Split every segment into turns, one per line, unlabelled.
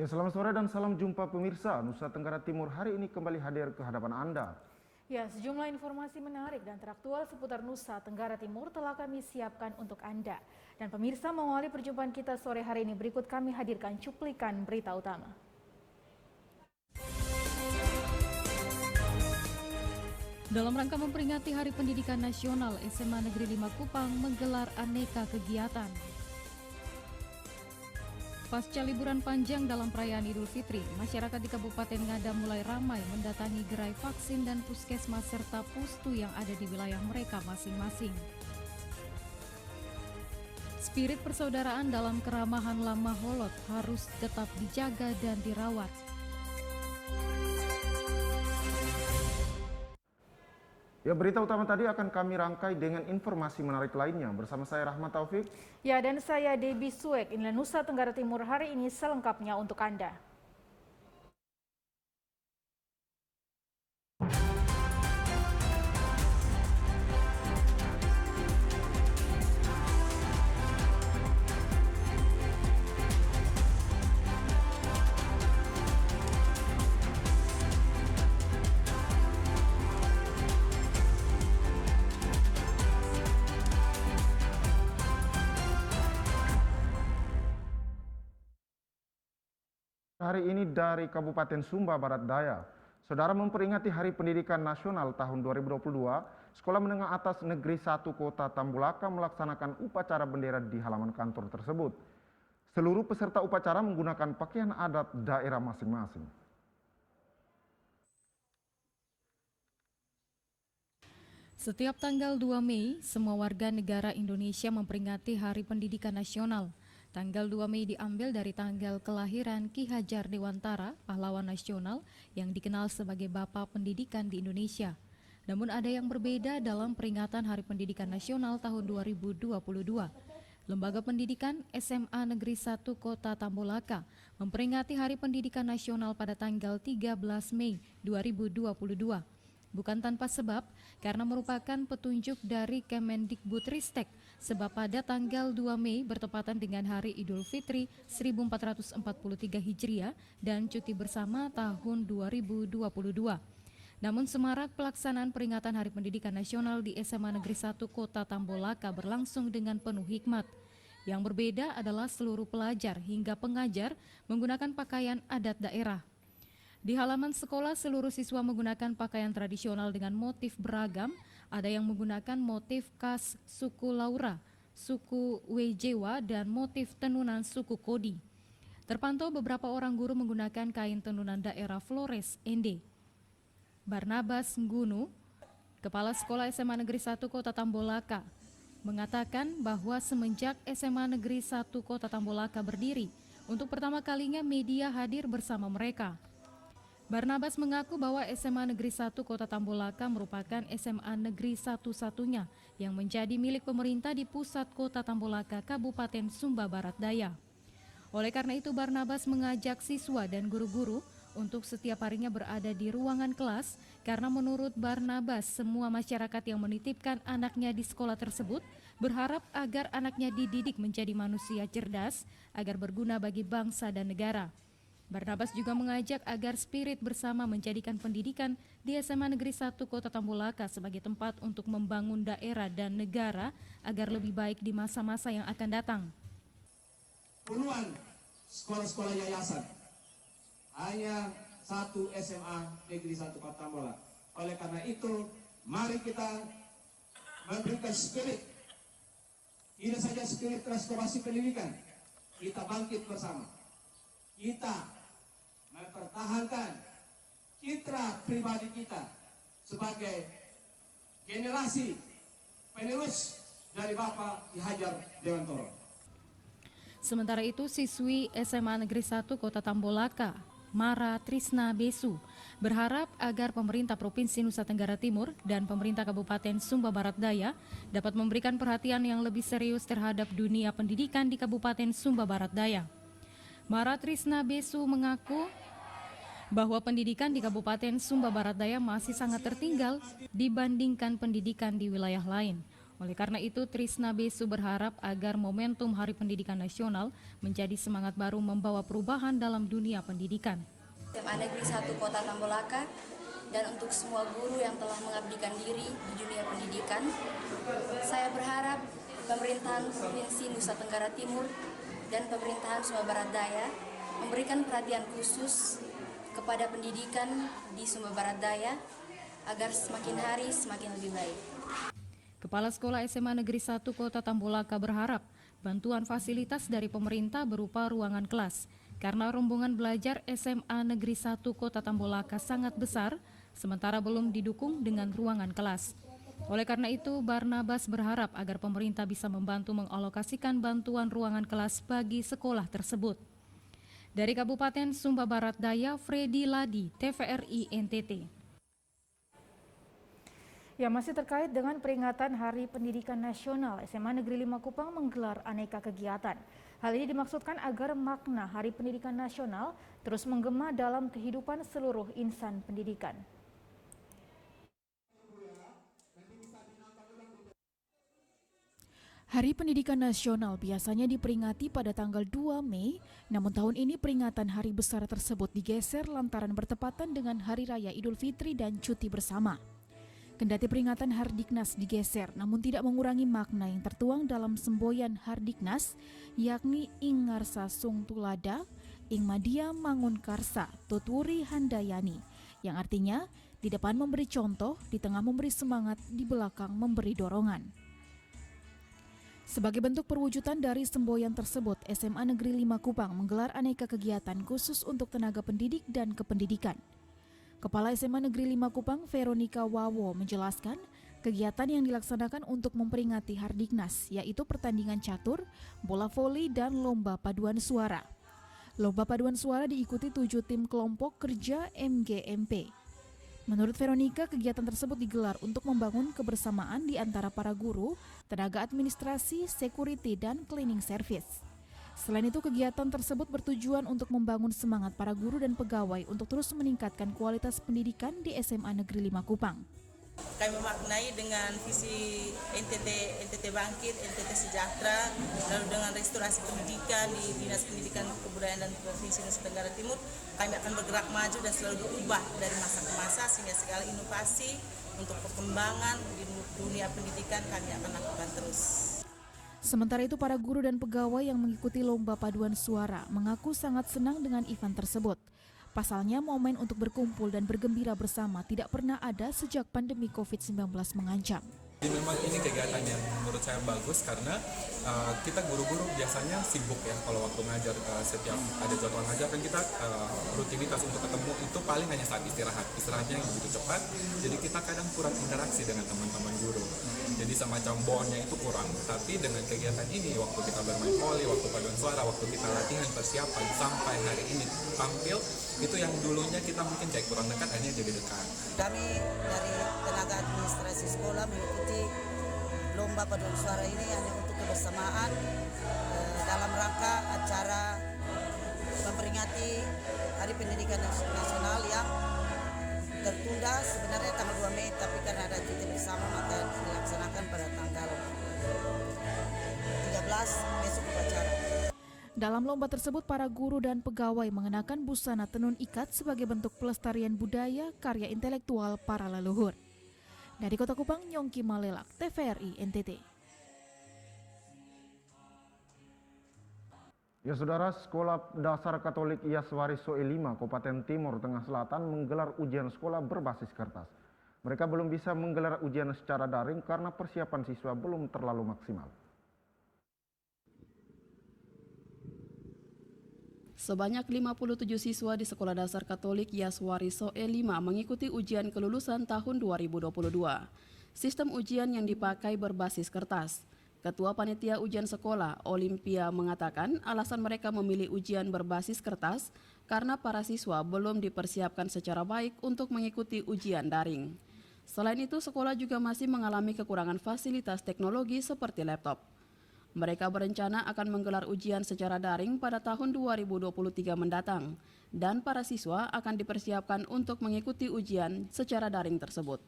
Ya, selamat sore dan salam jumpa pemirsa. Nusa Tenggara Timur hari ini kembali hadir ke hadapan Anda.
Ya, sejumlah informasi menarik dan teraktual seputar Nusa Tenggara Timur telah kami siapkan untuk Anda. Dan pemirsa, mengawali perjumpaan kita sore hari ini, berikut kami hadirkan cuplikan berita utama. Dalam rangka memperingati Hari Pendidikan Nasional, SMA Negeri 5 Kupang menggelar aneka kegiatan. Pasca liburan panjang dalam perayaan Idul Fitri, masyarakat di Kabupaten Ngada mulai ramai mendatangi gerai vaksin dan puskesmas serta pustu yang ada di wilayah mereka masing-masing. Spirit persaudaraan dalam keramahan lama Holot harus tetap dijaga dan dirawat.
Ya, berita utama tadi akan kami rangkai dengan informasi menarik lainnya. Bersama saya Rahmat Taufik.
Ya, dan saya Debbie Suek. Inilah Nusa Tenggara Timur hari ini selengkapnya untuk Anda.
Hari ini dari Kabupaten Sumba Barat Daya. Saudara, memperingati Hari Pendidikan Nasional tahun 2022, Sekolah Menengah Atas Negeri 1 Kota Tambulaka melaksanakan upacara bendera di halaman kantor tersebut. Seluruh peserta upacara menggunakan pakaian adat daerah masing-masing.
Setiap tanggal 2 Mei, semua warga negara Indonesia memperingati Hari Pendidikan Nasional. Tanggal 2 Mei diambil dari tanggal kelahiran Ki Hajar Dewantara, pahlawan nasional yang dikenal sebagai Bapak Pendidikan di Indonesia. Namun ada yang berbeda dalam peringatan Hari Pendidikan Nasional tahun 2022. Lembaga Pendidikan SMA Negeri 1 Kota Tambulaka memperingati Hari Pendidikan Nasional pada tanggal 13 Mei 2022. Bukan tanpa sebab, karena merupakan petunjuk dari Kemendikbudristek, sebab pada tanggal 2 Mei bertepatan dengan Hari Idul Fitri 1443 Hijriah dan cuti bersama tahun 2022. Namun semarak pelaksanaan peringatan Hari Pendidikan Nasional di SMA Negeri 1 Kota Tambulaka berlangsung dengan penuh hikmat. Yang berbeda adalah seluruh pelajar hingga pengajar menggunakan pakaian adat daerah. Di halaman sekolah, seluruh siswa menggunakan pakaian tradisional dengan motif beragam. Ada yang menggunakan motif khas suku Laura, suku Wejewa, dan motif tenunan suku Kodi. Terpantau beberapa orang guru menggunakan kain tenunan daerah Flores Ende. Barnabas Ngunu, Kepala Sekolah SMA Negeri 1 Kota Tambulaka, mengatakan bahwa semenjak SMA Negeri 1 Kota Tambulaka berdiri, untuk pertama kalinya media hadir bersama mereka. Barnabas mengaku bahwa SMA Negeri 1 Kota Tambulaka merupakan SMA Negeri satu-satunya yang menjadi milik pemerintah di pusat Kota Tambulaka, Kabupaten Sumba Barat Daya. Oleh karena itu, Barnabas mengajak siswa dan guru-guru untuk setiap harinya berada di ruangan kelas karena menurut Barnabas, semua masyarakat yang menitipkan anaknya di sekolah tersebut berharap agar anaknya dididik menjadi manusia cerdas agar berguna bagi bangsa dan negara. Barnabas juga mengajak agar spirit bersama menjadikan pendidikan di SMA Negeri 1 Kota Tambulaka sebagai tempat untuk membangun daerah dan negara agar lebih baik di masa-masa yang akan datang.
Puluhan sekolah-sekolah yayasan, hanya satu SMA Negeri 1 Kota Tambulaka. Oleh karena itu, mari kita memberikan spirit, tidak saja spirit transformasi pendidikan, kita bangkit bersama. Kita mempertahankan citra pribadi kita sebagai generasi penerus dari Bapak Ki Hajar Dewantara.
Sementara itu, siswi SMA Negeri 1 Kota Tambulaka, Mara Trisna Besu, berharap agar pemerintah Provinsi Nusa Tenggara Timur dan pemerintah Kabupaten Sumba Barat Daya dapat memberikan perhatian yang lebih serius terhadap dunia pendidikan di Kabupaten Sumba Barat Daya. Mara Trisna Besu mengaku bahwa pendidikan di Kabupaten Sumba Barat Daya masih sangat tertinggal dibandingkan pendidikan di wilayah lain. Oleh karena itu, Trisna Besu berharap agar momentum Hari Pendidikan Nasional menjadi semangat baru membawa perubahan dalam dunia pendidikan.
SMA Negeri 1 Kota Tambolaka dan untuk semua guru yang telah mengabdikan diri di dunia pendidikan, saya berharap pemerintahan Provinsi Nusa Tenggara Timur dan pemerintahan Sumba Barat Daya memberikan perhatian khusus kepada pendidikan di Sumba Barat Daya agar semakin hari semakin lebih baik.
Kepala Sekolah SMA Negeri 1 Kota Tambolaka berharap bantuan fasilitas dari pemerintah berupa ruangan kelas, karena rombongan belajar SMA Negeri 1 Kota Tambolaka sangat besar, sementara belum didukung dengan ruangan kelas. Oleh karena itu, Barnabas berharap agar pemerintah bisa membantu mengalokasikan bantuan ruangan kelas bagi sekolah tersebut. Dari Kabupaten Sumba Barat Daya, Freddy Ladi, TVRI NTT.
Ya, masih terkait dengan peringatan Hari Pendidikan Nasional, SMA Negeri 5 Kupang menggelar aneka kegiatan. Hal ini dimaksudkan agar makna Hari Pendidikan Nasional terus menggema dalam kehidupan seluruh insan pendidikan. Hari Pendidikan Nasional biasanya diperingati pada tanggal 2 Mei, namun tahun ini peringatan hari besar tersebut digeser lantaran bertepatan dengan Hari Raya Idul Fitri dan cuti bersama. Kendati peringatan Hardiknas digeser, namun tidak mengurangi makna yang tertuang dalam semboyan Hardiknas, yakni Ingarsa Sung Tulada, Ingmadia Mangun Karsa, Tuturi Handayani, yang artinya di depan memberi contoh, di tengah memberi semangat, di belakang memberi dorongan. Sebagai bentuk perwujudan dari semboyan tersebut, SMA Negeri 5 Kupang menggelar aneka kegiatan khusus untuk tenaga pendidik dan kependidikan. Kepala SMA Negeri 5 Kupang, Veronica Wawo, menjelaskan kegiatan yang dilaksanakan untuk memperingati Hardiknas, yaitu pertandingan catur, bola voli, dan lomba paduan suara. Lomba paduan suara diikuti 7 tim kelompok kerja MGMP. Menurut Veronica, kegiatan tersebut digelar untuk membangun kebersamaan di antara para guru, tenaga administrasi, security, dan cleaning service. Selain itu, kegiatan tersebut bertujuan untuk membangun semangat para guru dan pegawai untuk terus meningkatkan kualitas pendidikan di SMA Negeri 5 Kupang.
Kami memaknai dengan visi NTT Bangkit, NTT Sejahtera, lalu dengan restorasi pendidikan di Dinas Pendidikan Kebudayaan dan Provinsi Nusa Tenggara Timur, kami akan bergerak maju dan selalu berubah dari masa ke masa, sehingga segala inovasi untuk perkembangan di dunia pendidikan kami akan lakukan terus.
Sementara itu, para guru dan pegawai yang mengikuti lomba paduan suara mengaku sangat senang dengan event tersebut. Pasalnya, momen untuk berkumpul dan bergembira bersama tidak pernah ada sejak pandemi COVID-19 mengancam.
Jadi memang ini kegiatan yang menurut saya bagus karena kita guru-guru biasanya sibuk ya kalau waktu ngajar, setiap ada jadwal ngajar kan kita rutinitas untuk ketemu itu paling hanya saat istirahatnya yang begitu cepat, jadi kita kadang kurang interaksi dengan teman-teman guru, jadi semacam bondnya itu kurang. Tapi dengan kegiatan ini, waktu kita bermain voli, waktu paduan suara, waktu kita latihan persiapan sampai hari ini tampil, itu yang dulunya kita mungkin kayak kurang dekat akhirnya jadi dekat.
Kami dari tenaga administrasi sekolah mengikuti lomba paduan suara ini hanya untuk kebersamaan dalam rangka acara memperingati Hari Pendidikan Nasional yang tertunda sebenarnya tanggal 2 Mei, tapi karena ada cuti bersama maka dilaksanakan pada tanggal 13 besok upacara.
Dalam lomba tersebut, para guru dan pegawai mengenakan busana tenun ikat sebagai bentuk pelestarian budaya karya intelektual para leluhur. Dari Kota Kupang, Yongki Malelak, TVRI NTT.
Ya saudara, Sekolah Dasar Katolik Yaswari Soe 5, Kabupaten Timur Tengah Selatan menggelar ujian sekolah berbasis kertas. Mereka belum bisa menggelar ujian secara daring karena persiapan siswa belum terlalu maksimal.
Sebanyak 57 siswa di Sekolah Dasar Katolik Yaswari Soe 5 mengikuti ujian kelulusan tahun 2022. Sistem ujian yang dipakai berbasis kertas. Ketua Panitia Ujian Sekolah, Olimpia, mengatakan alasan mereka memilih ujian berbasis kertas karena para siswa belum dipersiapkan secara baik untuk mengikuti ujian daring. Selain itu, sekolah juga masih mengalami kekurangan fasilitas teknologi seperti laptop. Mereka berencana akan menggelar ujian secara daring pada tahun 2023 mendatang, dan para siswa akan dipersiapkan untuk mengikuti ujian secara daring tersebut.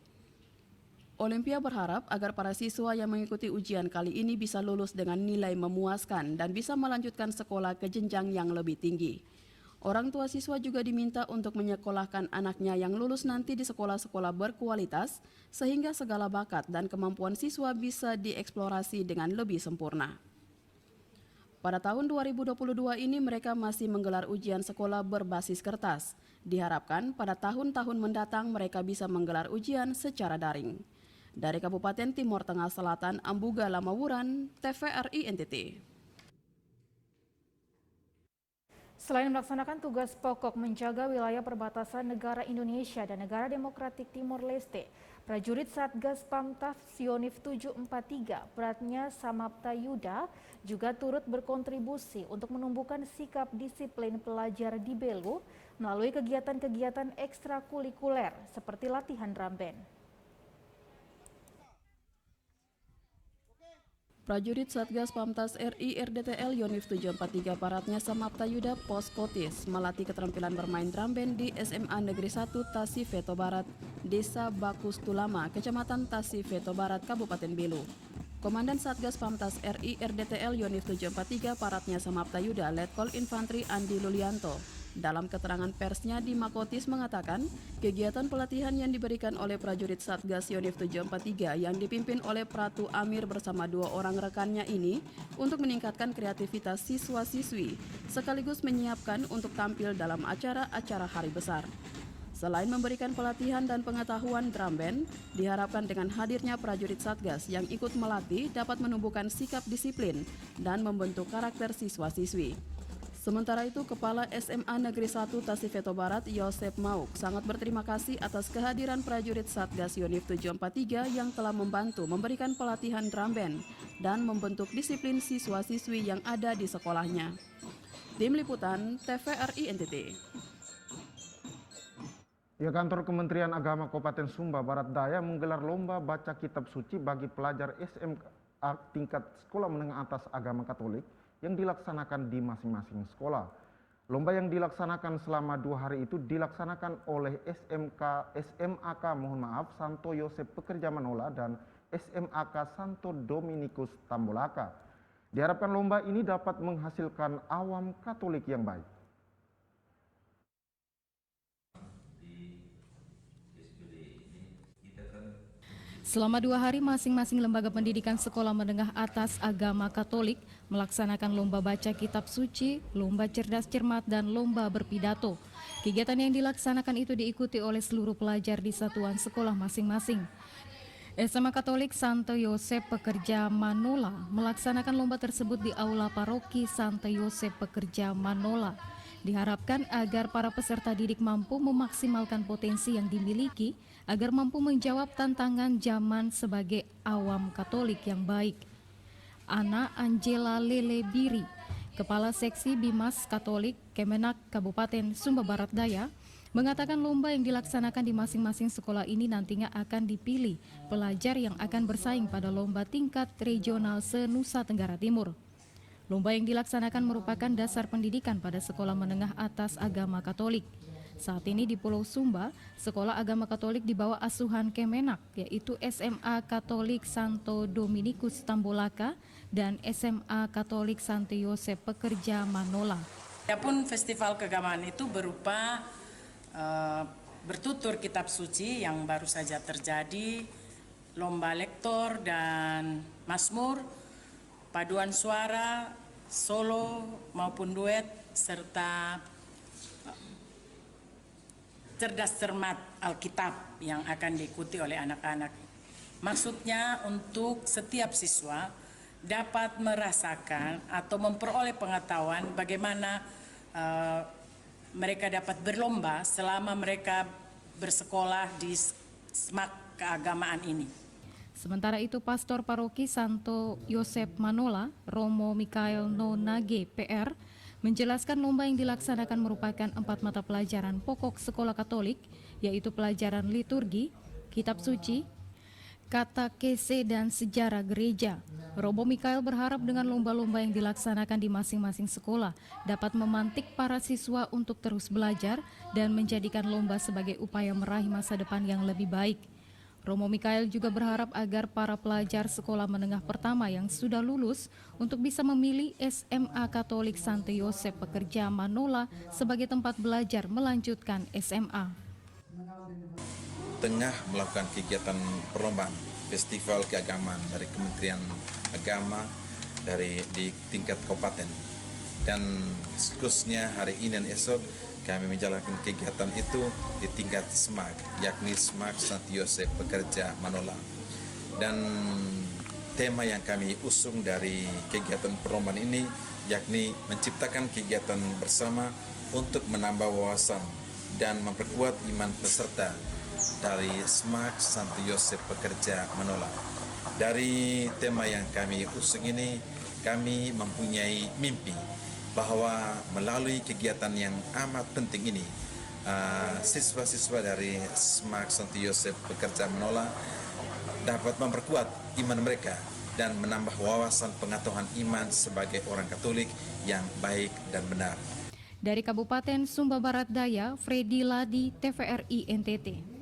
Olimpia berharap agar para siswa yang mengikuti ujian kali ini bisa lulus dengan nilai memuaskan dan bisa melanjutkan sekolah ke jenjang yang lebih tinggi. Orang tua siswa juga diminta untuk menyekolahkan anaknya yang lulus nanti di sekolah-sekolah berkualitas sehingga segala bakat dan kemampuan siswa bisa dieksplorasi dengan lebih sempurna. Pada tahun 2022 ini mereka masih menggelar ujian sekolah berbasis kertas. Diharapkan pada tahun-tahun mendatang mereka bisa menggelar ujian secara daring. Dari Kabupaten Timur Tengah Selatan, Ambuga Lamawuran, TVRI NTT.
Selain melaksanakan tugas pokok menjaga wilayah perbatasan negara Indonesia dan negara Demokratik Timor Leste, prajurit Satgas Pamtaf Sionif 743 beratnya Samapta Yuda juga turut berkontribusi untuk menumbuhkan sikap disiplin pelajar di Belu melalui kegiatan-kegiatan ekstrakurikuler seperti latihan drum band.
Prajurit Satgas Pamtas RI RDTL Yonif 743 Paratnya Samapta Yuda Pos Kotis melatih keterampilan bermain drum band di SMA Negeri 1 Tasifeto Barat, Desa Bakus Tulama, Kecamatan Tasifeto Barat, Kabupaten Belu. Komandan Satgas Pamtas RI RDTL Yonif 743 Paratnya Samapta Yuda Letkol Infantri Andi Lulianto dalam keterangan persnya di Makotis mengatakan kegiatan pelatihan yang diberikan oleh prajurit Satgas Yonif 743 yang dipimpin oleh Pratu Amir bersama 2 orang rekannya ini untuk meningkatkan kreativitas siswa-siswi sekaligus menyiapkan untuk tampil dalam acara-acara hari besar. Selain memberikan pelatihan dan pengetahuan drum band, diharapkan dengan hadirnya prajurit Satgas yang ikut melatih dapat menumbuhkan sikap disiplin dan membentuk karakter siswa-siswi. Sementara itu, Kepala SMA Negeri 1 Tasifeto Barat, Yosep Mauk, sangat berterima kasih atas kehadiran prajurit Satgas Yonif 743 yang telah membantu memberikan pelatihan drum band dan membentuk disiplin siswa-siswi yang ada di sekolahnya. Tim Liputan TVRI NTT.
Ya, Kantor Kementerian Agama Kabupaten Sumba Barat Daya menggelar lomba baca kitab suci bagi pelajar SMA tingkat sekolah menengah atas agama Katolik yang dilaksanakan di masing-masing sekolah. Lomba yang dilaksanakan selama 2 hari itu dilaksanakan oleh SMAK Santo Yosep Pekerja Manola dan SMAK Santo Dominikus Tambolaka. Diharapkan lomba ini dapat menghasilkan awam Katolik yang baik.
Selama 2 hari masing-masing lembaga pendidikan sekolah menengah atas agama Katolik melaksanakan lomba baca kitab suci, lomba cerdas cermat, dan lomba berpidato. Kegiatan yang dilaksanakan itu diikuti oleh seluruh pelajar di satuan sekolah masing-masing. SMA Katolik Santo Yosep Pekerja Manola melaksanakan lomba tersebut di Aula Paroki Santo Yosep Pekerja Manola. Diharapkan agar para peserta didik mampu memaksimalkan potensi yang dimiliki agar mampu menjawab tantangan zaman sebagai awam Katolik yang baik. Ana Angela Lele Biri, Kepala Seksi Bimas Katolik Kemenak Kabupaten Sumba Barat Daya, mengatakan lomba yang dilaksanakan di masing-masing sekolah ini nantinya akan dipilih pelajar yang akan bersaing pada lomba tingkat regional se-Nusa Tenggara Timur. Lomba yang dilaksanakan merupakan dasar pendidikan pada sekolah menengah atas agama Katolik. Saat ini di Pulau Sumba, sekolah agama Katolik di bawah asuhan Kemenak, yaitu SMA Katolik Santo Dominikus Tambolaka dan SMA Katolik Santo Yosep Pekerja Manola.
Adapun festival keagamaan itu berupa bertutur kitab suci yang baru saja terjadi, lomba lektor dan mazmur, paduan suara, solo maupun duet, serta cerdas cermat Alkitab yang akan diikuti oleh anak-anak. Maksudnya untuk setiap siswa dapat merasakan atau memperoleh pengetahuan bagaimana mereka dapat berlomba selama mereka bersekolah di SMAK keagamaan ini.
Sementara itu, Pastor Paroki Santo Yosep Manola, Romo Mikael Nonage PR, menjelaskan lomba yang dilaksanakan merupakan 4 mata pelajaran pokok sekolah Katolik, yaitu pelajaran liturgi, kitab suci, katekese, dan sejarah gereja. Romo Mikael berharap dengan lomba-lomba yang dilaksanakan di masing-masing sekolah dapat memantik para siswa untuk terus belajar dan menjadikan lomba sebagai upaya meraih masa depan yang lebih baik. Romo Mikael juga berharap agar para pelajar sekolah menengah pertama yang sudah lulus untuk bisa memilih SMA Katolik Santo Yosef Pekerja Manola sebagai tempat belajar melanjutkan SMA.
Tengah melakukan kegiatan perlombaan festival keagamaan dari Kementerian Agama di tingkat kabupaten, dan khususnya hari ini dan esok kami menjalankan kegiatan itu di tingkat SMAK, yakni SMAK Santo Yosef Pekerja Manola. Dan tema yang kami usung dari kegiatan perlombaan ini yakni menciptakan kegiatan bersama untuk menambah wawasan dan memperkuat iman peserta dari SMAK Santo Yosef Pekerja Manola. Dari tema yang kami usung ini, kami mempunyai mimpi bahwa melalui kegiatan yang amat penting ini, siswa-siswa dari SMAK Santo Yosef Pekerja Manola dapat memperkuat iman mereka dan menambah wawasan pengetahuan iman sebagai orang Katolik yang baik dan benar.
Dari Kabupaten Sumba Barat Daya, Freddy Ladi, TVRI NTT.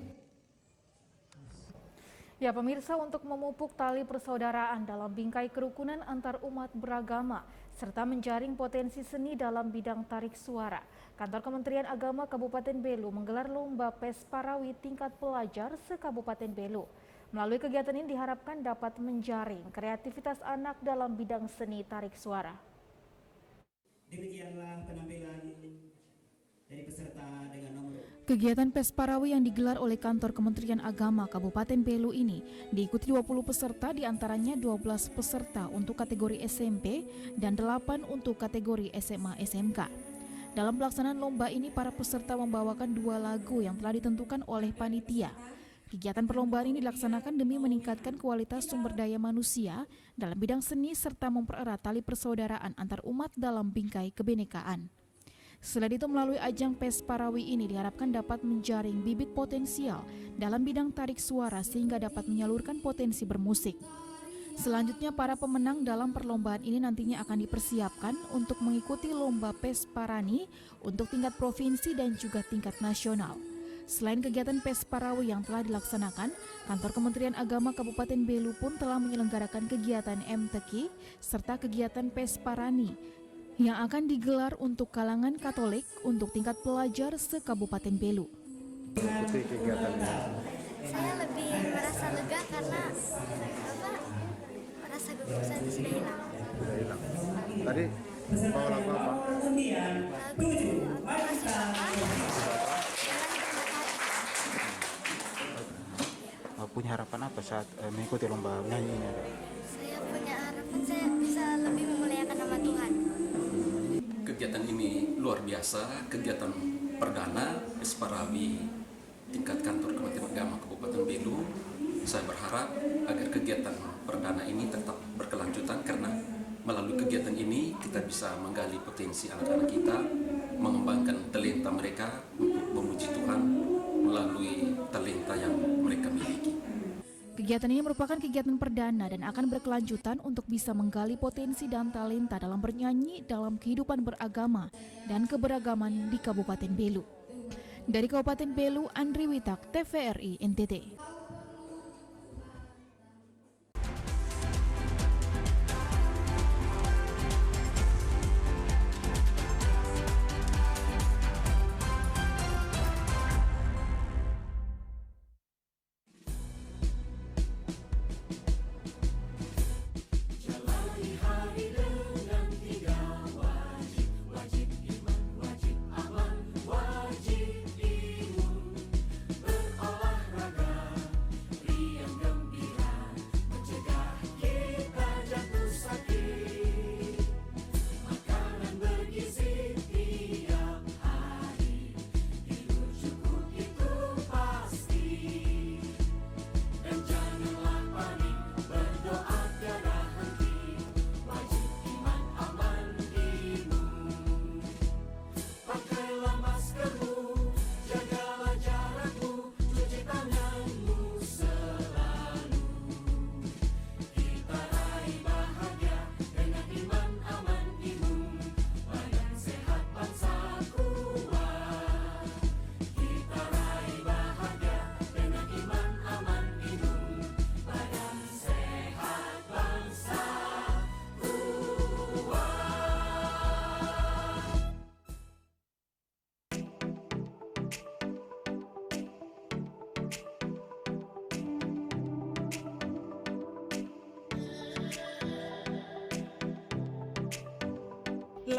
Ya pemirsa, untuk memupuk tali persaudaraan dalam bingkai kerukunan antar umat beragama, serta menjaring potensi seni dalam bidang tarik suara, Kantor Kementerian Agama Kabupaten Belu menggelar lomba PES Parawi tingkat pelajar se-Kabupaten Belu. Melalui kegiatan ini diharapkan dapat menjaring kreativitas anak dalam bidang seni tarik suara.
Demikianlah penampilan dari peserta dengan nomor.
Kegiatan PES Parawi yang digelar oleh Kantor Kementerian Agama Kabupaten Belu ini diikuti 20 peserta, diantaranya 12 peserta untuk kategori SMP dan 8 untuk kategori SMA SMK. Dalam pelaksanaan lomba ini, para peserta membawakan 2 lagu yang telah ditentukan oleh panitia. Kegiatan perlombaan ini dilaksanakan demi meningkatkan kualitas sumber daya manusia dalam bidang seni serta mempererat tali persaudaraan antar umat dalam bingkai kebinekaan. Selain itu, melalui ajang PES Parawi ini diharapkan dapat menjaring bibit potensial dalam bidang tarik suara sehingga dapat menyalurkan potensi bermusik. Selanjutnya, para pemenang dalam perlombaan ini nantinya akan dipersiapkan untuk mengikuti lomba PES Parani untuk tingkat provinsi dan juga tingkat nasional. Selain kegiatan PES Parawi yang telah dilaksanakan, Kantor Kementerian Agama Kabupaten Belu pun telah menyelenggarakan kegiatan MTQ serta kegiatan PES Parani yang akan digelar untuk kalangan Katolik untuk tingkat pelajar se-Kabupaten Belu.
Ikuti kegiatannya.
Saya lebih merasa lega karena merasa gugup saya itu sudah hilang.
Sudah hilang. Tadi bawa lagu apa?
Punya harapan apa saat mengikuti lomba nyanyi ini?
Saya punya harapan saya bisa lebih memuliakan nama Tuhan.
Kegiatan ini luar biasa, kegiatan perdana PES Parawi tingkat Kantor Kementerian Agama Kabupaten Belu. Saya berharap agar kegiatan perdana ini tetap berkelanjutan karena melalui kegiatan ini kita bisa menggali potensi anak-anak kita, mengembangkan talenta mereka untuk memuji Tuhan melalui talenta yang mereka miliki.
Kegiatan ini merupakan kegiatan perdana dan akan berkelanjutan untuk bisa menggali potensi dan talenta dalam bernyanyi dalam kehidupan beragama dan keberagaman di Kabupaten Belu. Dari Kabupaten Belu, Andri Witak, TVRI NTT.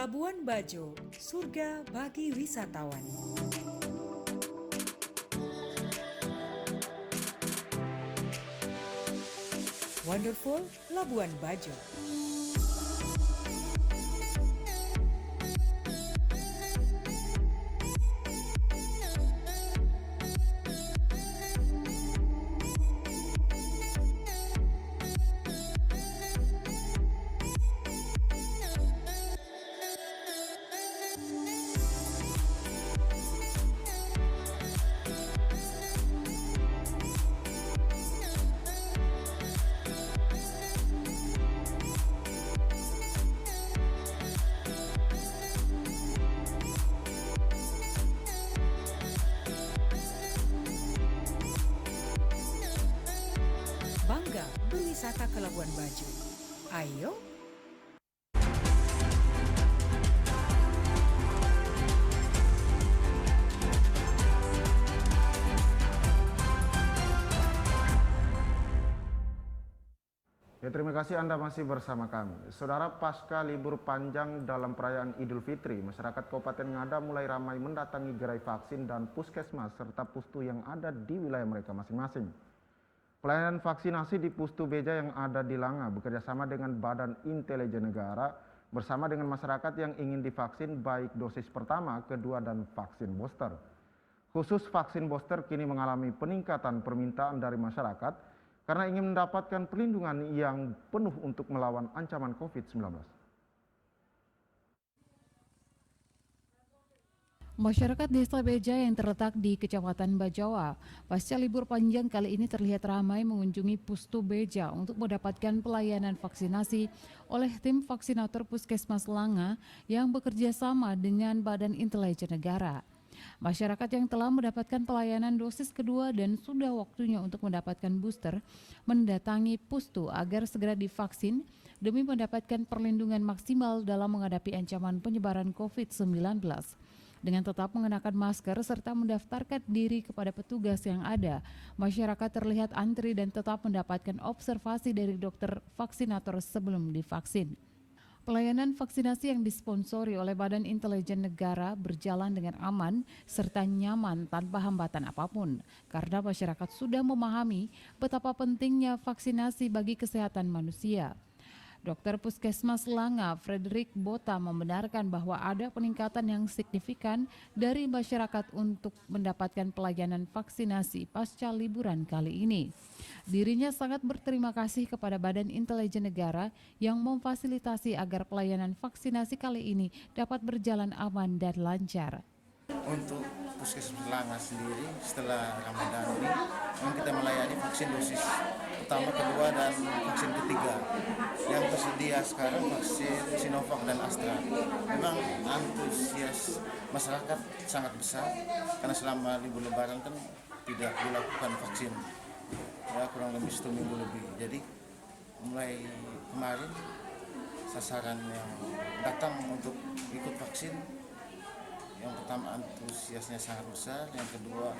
Labuan Bajo, surga bagi wisatawan. Wonderful Labuan Bajo. Bangga berwisata ke Labuan Bajo. Ayo!
Ya, terima kasih Anda masih bersama kami. Saudara, pasca libur panjang dalam perayaan Idul Fitri, masyarakat Kabupaten Ngada mulai ramai mendatangi gerai vaksin dan puskesmas serta pustu yang ada di wilayah mereka masing-masing. Pelayanan vaksinasi di Pustu Beja yang ada di Langa bekerjasama dengan Badan Intelijen Negara bersama dengan masyarakat yang ingin divaksin baik dosis pertama, kedua, dan vaksin booster. Khusus vaksin booster kini mengalami peningkatan permintaan dari masyarakat karena ingin mendapatkan perlindungan yang penuh untuk melawan ancaman COVID-19.
Masyarakat Desa Beja yang terletak di Kecamatan Bajawa, pasca libur panjang kali ini terlihat ramai mengunjungi Pustu Beja untuk mendapatkan pelayanan vaksinasi oleh tim vaksinator Puskesmas Langa yang bekerja sama dengan Badan Intelijen Negara. Masyarakat yang telah mendapatkan pelayanan dosis kedua dan sudah waktunya untuk mendapatkan booster mendatangi Pustu agar segera divaksin demi mendapatkan perlindungan maksimal dalam menghadapi ancaman penyebaran COVID-19. Dengan tetap mengenakan masker serta mendaftarkan diri kepada petugas yang ada, masyarakat terlihat antri dan tetap mendapatkan observasi dari dokter vaksinator sebelum divaksin. Pelayanan vaksinasi yang disponsori oleh Badan Intelijen Negara berjalan dengan aman serta nyaman tanpa hambatan apapun, karena masyarakat sudah memahami betapa pentingnya vaksinasi bagi kesehatan manusia. Dr. Puskesmas Langa, Frederick Bota, membenarkan bahwa ada peningkatan yang signifikan dari masyarakat untuk mendapatkan pelayanan vaksinasi pasca liburan kali ini. Dirinya sangat berterima kasih kepada Badan Intelijen Negara yang memfasilitasi agar pelayanan vaksinasi kali ini dapat berjalan aman dan lancar.
Untuk Puskesmas Langa sendiri setelah Ramadan ini memang kita melayani vaksin dosis pertama, kedua, dan vaksin ketiga. Yang tersedia sekarang vaksin Sinovac dan Astra. Memang antusias masyarakat sangat besar karena selama libur lebaran kan tidak dilakukan vaksin, ya kurang lebih 1 minggu lebih. Jadi mulai kemarin sasaran yang datang untuk ikut vaksin, yang pertama antusiasnya sangat besar, yang kedua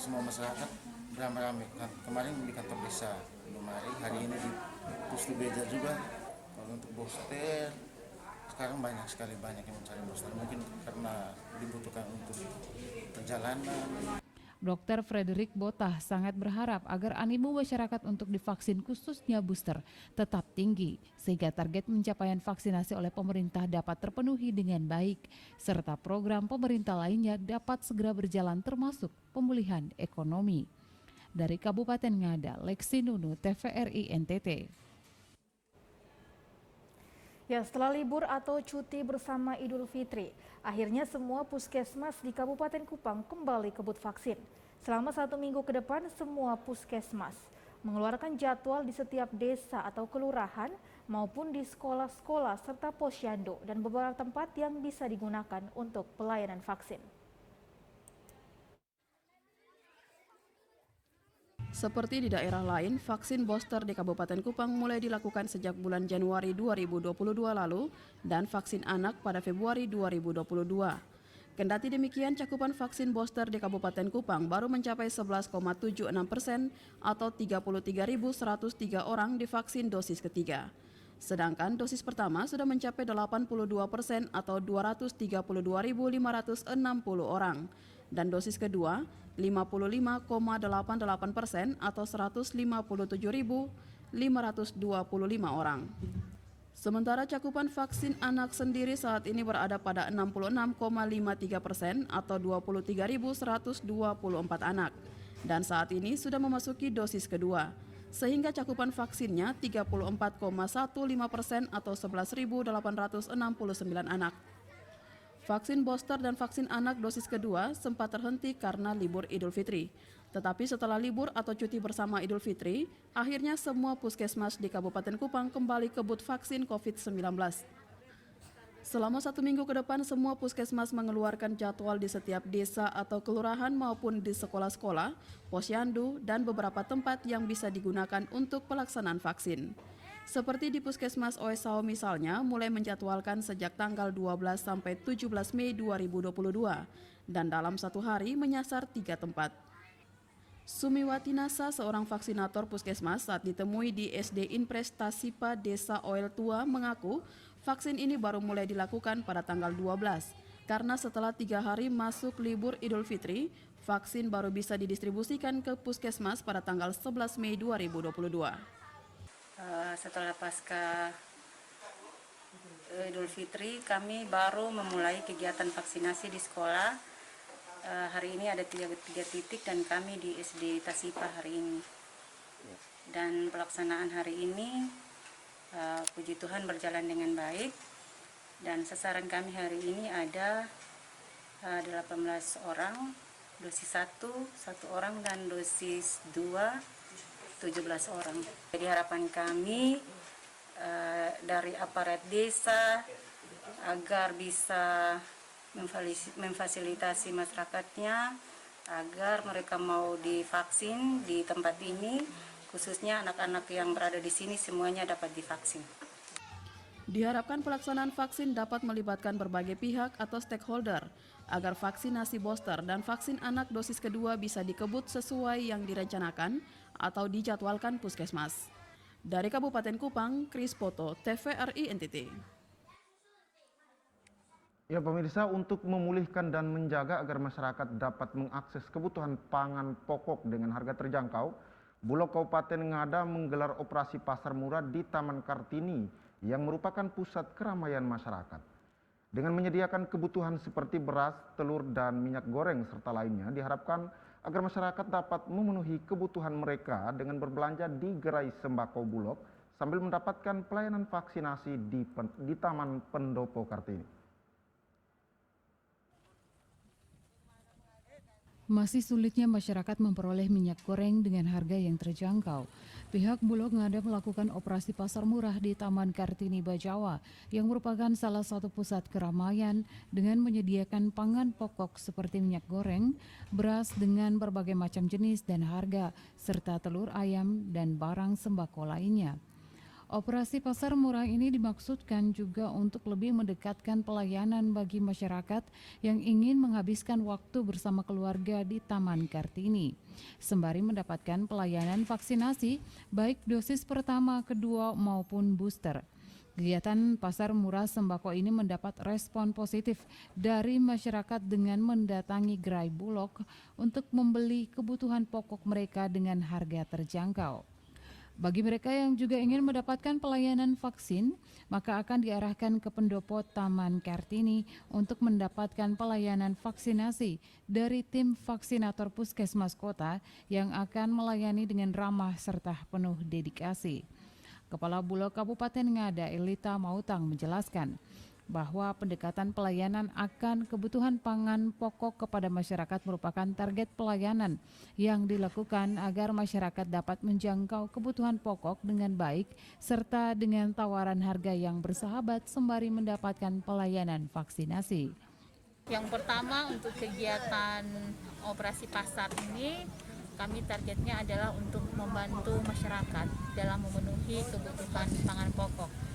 semua masyarakat beramai-ramai. Kemarin di kantor desa Lumari, hari ini di Pustu Beja juga. Kalau untuk booster sekarang banyak yang mencari booster, mungkin karena dibutuhkan untuk perjalanan.
Dr. Frederick Bota sangat berharap agar animo masyarakat untuk divaksin khususnya booster tetap tinggi sehingga target pencapaian vaksinasi oleh pemerintah dapat terpenuhi dengan baik serta program pemerintah lainnya dapat segera berjalan termasuk pemulihan ekonomi. Dari Kabupaten Ngada, Lexi Nunu, TVRI NTT.
Ya, setelah libur atau cuti bersama Idul Fitri, akhirnya semua puskesmas di Kabupaten Kupang kembali kebut vaksin. Selama 1 minggu ke depan, semua puskesmas mengeluarkan jadwal di setiap desa atau kelurahan maupun di sekolah-sekolah serta posyandu dan beberapa tempat yang bisa digunakan untuk pelayanan vaksin.
Seperti di daerah lain, vaksin booster di Kabupaten Kupang mulai dilakukan sejak bulan Januari 2022 lalu dan vaksin anak pada Februari 2022. Kendati demikian, cakupan vaksin booster di Kabupaten Kupang baru mencapai 11,76% atau 33.103 orang divaksin dosis ketiga. Sedangkan dosis pertama sudah mencapai 82% atau 232.560 orang. Dan dosis kedua 55,88% atau 157.525 orang. Sementara cakupan vaksin anak sendiri saat ini berada pada 66,53% atau 23.124 anak. Dan saat ini sudah memasuki dosis kedua, sehingga cakupan vaksinnya 34,15% atau 11.869 anak. Vaksin booster dan vaksin anak dosis kedua sempat terhenti karena libur Idul Fitri. Tetapi setelah libur atau cuti bersama Idul Fitri, akhirnya semua puskesmas di Kabupaten Kupang kembali kebut vaksin COVID-19. Selama 1 minggu ke depan, semua puskesmas mengeluarkan jadwal di setiap desa atau kelurahan maupun di sekolah-sekolah, posyandu, dan beberapa tempat yang bisa digunakan untuk pelaksanaan vaksin. Seperti di Puskesmas Oesau misalnya, mulai menjadwalkan sejak tanggal 12 sampai 17 Mei 2022 dan dalam 1 hari menyasar 3 tempat. Sumiwati Nasa, seorang vaksinator puskesmas saat ditemui di SD Inpres Tasipa Desa Oel Tua mengaku vaksin ini baru mulai dilakukan pada tanggal 12 karena setelah 3 hari masuk libur Idul Fitri, vaksin baru bisa didistribusikan ke puskesmas pada tanggal 11 Mei 2022.
Setelah pasca Idul Fitri, kami baru memulai kegiatan vaksinasi di sekolah. Hari ini ada 3 titik dan kami di SD Tasipa hari ini. Dan pelaksanaan hari ini, puji Tuhan berjalan dengan baik. Dan sasaran kami hari ini ada 18 orang, dosis 1 orang dan dosis 2 17 orang. Jadi harapan kami dari aparat desa agar bisa memfasilitasi masyarakatnya agar mereka mau divaksin di tempat ini, khususnya anak-anak yang berada di sini semuanya dapat divaksin.
Diharapkan pelaksanaan vaksin dapat melibatkan berbagai pihak atau stakeholder agar vaksinasi booster dan vaksin anak dosis kedua bisa dikebut sesuai yang direncanakan atau dijadwalkan puskesmas. Dari Kabupaten Kupang, Kris Poto, TVRI NTT.
Ya pemirsa, untuk memulihkan dan menjaga agar masyarakat dapat mengakses kebutuhan pangan pokok dengan harga terjangkau, Bulog Kabupaten Ngada menggelar operasi pasar murah di Taman Kartini yang merupakan pusat keramaian masyarakat. Dengan menyediakan kebutuhan seperti beras, telur, dan minyak goreng serta lainnya, diharapkan agar masyarakat dapat memenuhi kebutuhan mereka dengan berbelanja di gerai sembako Bulog sambil mendapatkan pelayanan vaksinasi di Taman Pendopo Kartini.
Masih sulitnya masyarakat memperoleh minyak goreng dengan harga yang terjangkau. Pihak Bulog Ngada melakukan operasi pasar murah di Taman Kartini Bajawa yang merupakan salah satu pusat keramaian dengan menyediakan pangan pokok seperti minyak goreng, beras dengan berbagai macam jenis dan harga, serta telur ayam dan barang sembako lainnya. Operasi pasar murah ini dimaksudkan juga untuk lebih mendekatkan pelayanan bagi masyarakat yang ingin menghabiskan waktu bersama keluarga di Taman Kartini, sembari mendapatkan pelayanan vaksinasi baik dosis pertama, kedua maupun booster. Kegiatan pasar murah sembako ini mendapat respon positif dari masyarakat dengan mendatangi gerai Bulog untuk membeli kebutuhan pokok mereka dengan harga terjangkau. Bagi mereka yang juga ingin mendapatkan pelayanan vaksin, maka akan diarahkan ke pendopo Taman Kartini untuk mendapatkan pelayanan vaksinasi dari tim vaksinator Puskesmas Kota yang akan melayani dengan ramah serta penuh dedikasi. Kepala Bulog Kabupaten Ngada, Elita Mautang, menjelaskan bahwa pendekatan pelayanan akan kebutuhan pangan pokok kepada masyarakat merupakan target pelayanan yang dilakukan agar masyarakat dapat menjangkau kebutuhan pokok dengan baik serta dengan tawaran harga yang bersahabat sembari mendapatkan pelayanan vaksinasi.
Yang pertama, untuk kegiatan operasi pasar ini kami targetnya adalah untuk membantu masyarakat dalam memenuhi kebutuhan pangan pokok.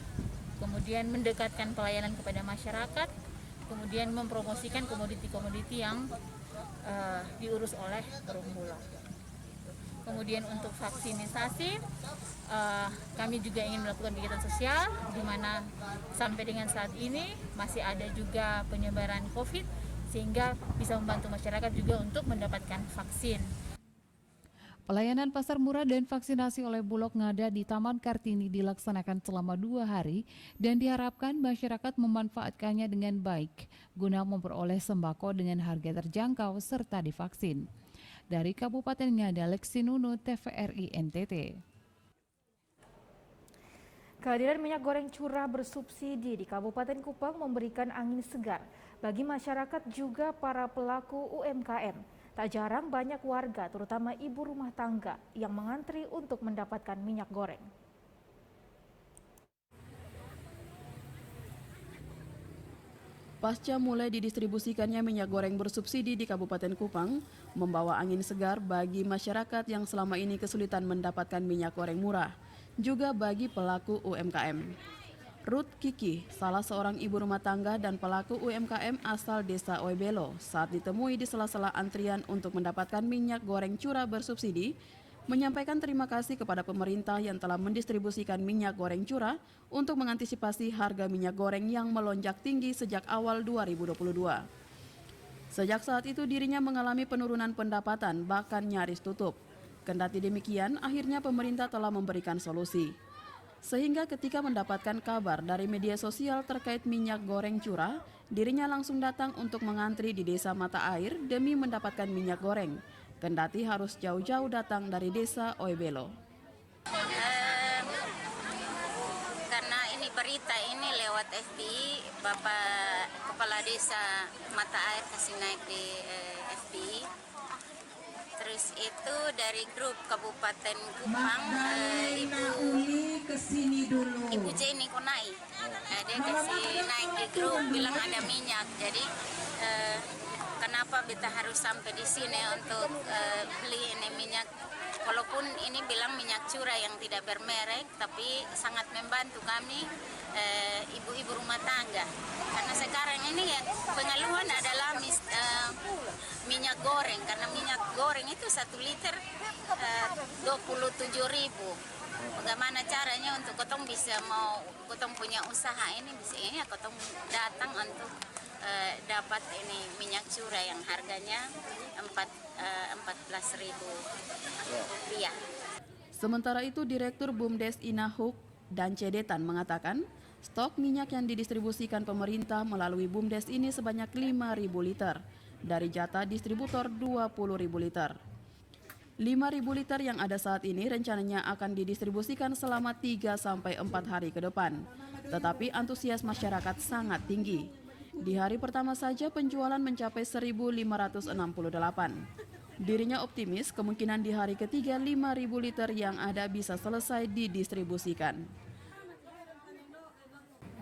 Kemudian mendekatkan pelayanan kepada masyarakat, kemudian mempromosikan komoditi-komoditi yang diurus oleh Perum Bulog. Kemudian untuk vaksinisasi, kami juga ingin melakukan kegiatan sosial, di mana sampai dengan saat ini masih ada juga penyebaran COVID, sehingga bisa membantu masyarakat juga untuk mendapatkan vaksin.
Pelayanan pasar murah dan vaksinasi oleh Bulog Ngada di Taman Kartini dilaksanakan selama 2 hari dan diharapkan masyarakat memanfaatkannya dengan baik guna memperoleh sembako dengan harga terjangkau serta divaksin. Dari Kabupaten Ngada, Leksinunu, TVRI NTT.
Kehadiran minyak goreng curah bersubsidi di Kabupaten Kupang memberikan angin segar bagi masyarakat juga para pelaku UMKM. Tak jarang banyak warga, terutama ibu rumah tangga, yang mengantri untuk mendapatkan minyak goreng.
Pasca mulai didistribusikannya minyak goreng bersubsidi di Kabupaten Kupang, membawa angin segar bagi masyarakat yang selama ini kesulitan mendapatkan minyak goreng murah, juga bagi pelaku UMKM. Ruth Kiki, salah seorang ibu rumah tangga dan pelaku UMKM asal Desa Oebelo, saat ditemui di sela-sela antrian untuk mendapatkan minyak goreng curah bersubsidi, menyampaikan terima kasih kepada pemerintah yang telah mendistribusikan minyak goreng curah untuk mengantisipasi harga minyak goreng yang melonjak tinggi sejak awal 2022. Sejak saat itu dirinya mengalami penurunan pendapatan, bahkan nyaris tutup. Kendati demikian, akhirnya pemerintah telah memberikan solusi. Sehingga ketika mendapatkan kabar dari media sosial terkait minyak goreng curah, dirinya langsung datang untuk mengantri di Desa Mata Air demi mendapatkan minyak goreng. Kendati harus jauh-jauh datang dari Desa Oebelo.
Karena ini berita ini lewat FBI, Bapak Kepala Desa Mata Air kasih naik di FBI. Terus itu dari grup Kabupaten Kupang, Ibu Jenny Konai, dia kasih naik di grup bilang ada minyak. Jadi kenapa kita harus sampai di sini untuk beli ini minyak? Walaupun ini bilang minyak curah yang tidak bermerek, tapi sangat membantu kami ibu-ibu rumah tangga. Karena sekarang ini ya pengeluhan adalah minyak goreng, karena minyak goreng itu 1 liter 27.000. Bagaimana caranya untuk kotong bisa kotong punya usaha ini bisa ini ya kotong datang untuk dapat ini minyak curah yang harganya 14.000 rupiah.
Sementara itu Direktur BUMDes Inahuk dan Cedetan mengatakan stok minyak yang didistribusikan pemerintah melalui BUMDes ini sebanyak 5.000 liter dari jatah distributor 20.000 liter. 5.000 liter yang ada saat ini rencananya akan didistribusikan selama 3-4 hari ke depan. Tetapi antusias masyarakat sangat tinggi. Di hari pertama saja penjualan mencapai 1.568. Dirinya optimis kemungkinan di hari ketiga 5.000 liter yang ada bisa selesai didistribusikan.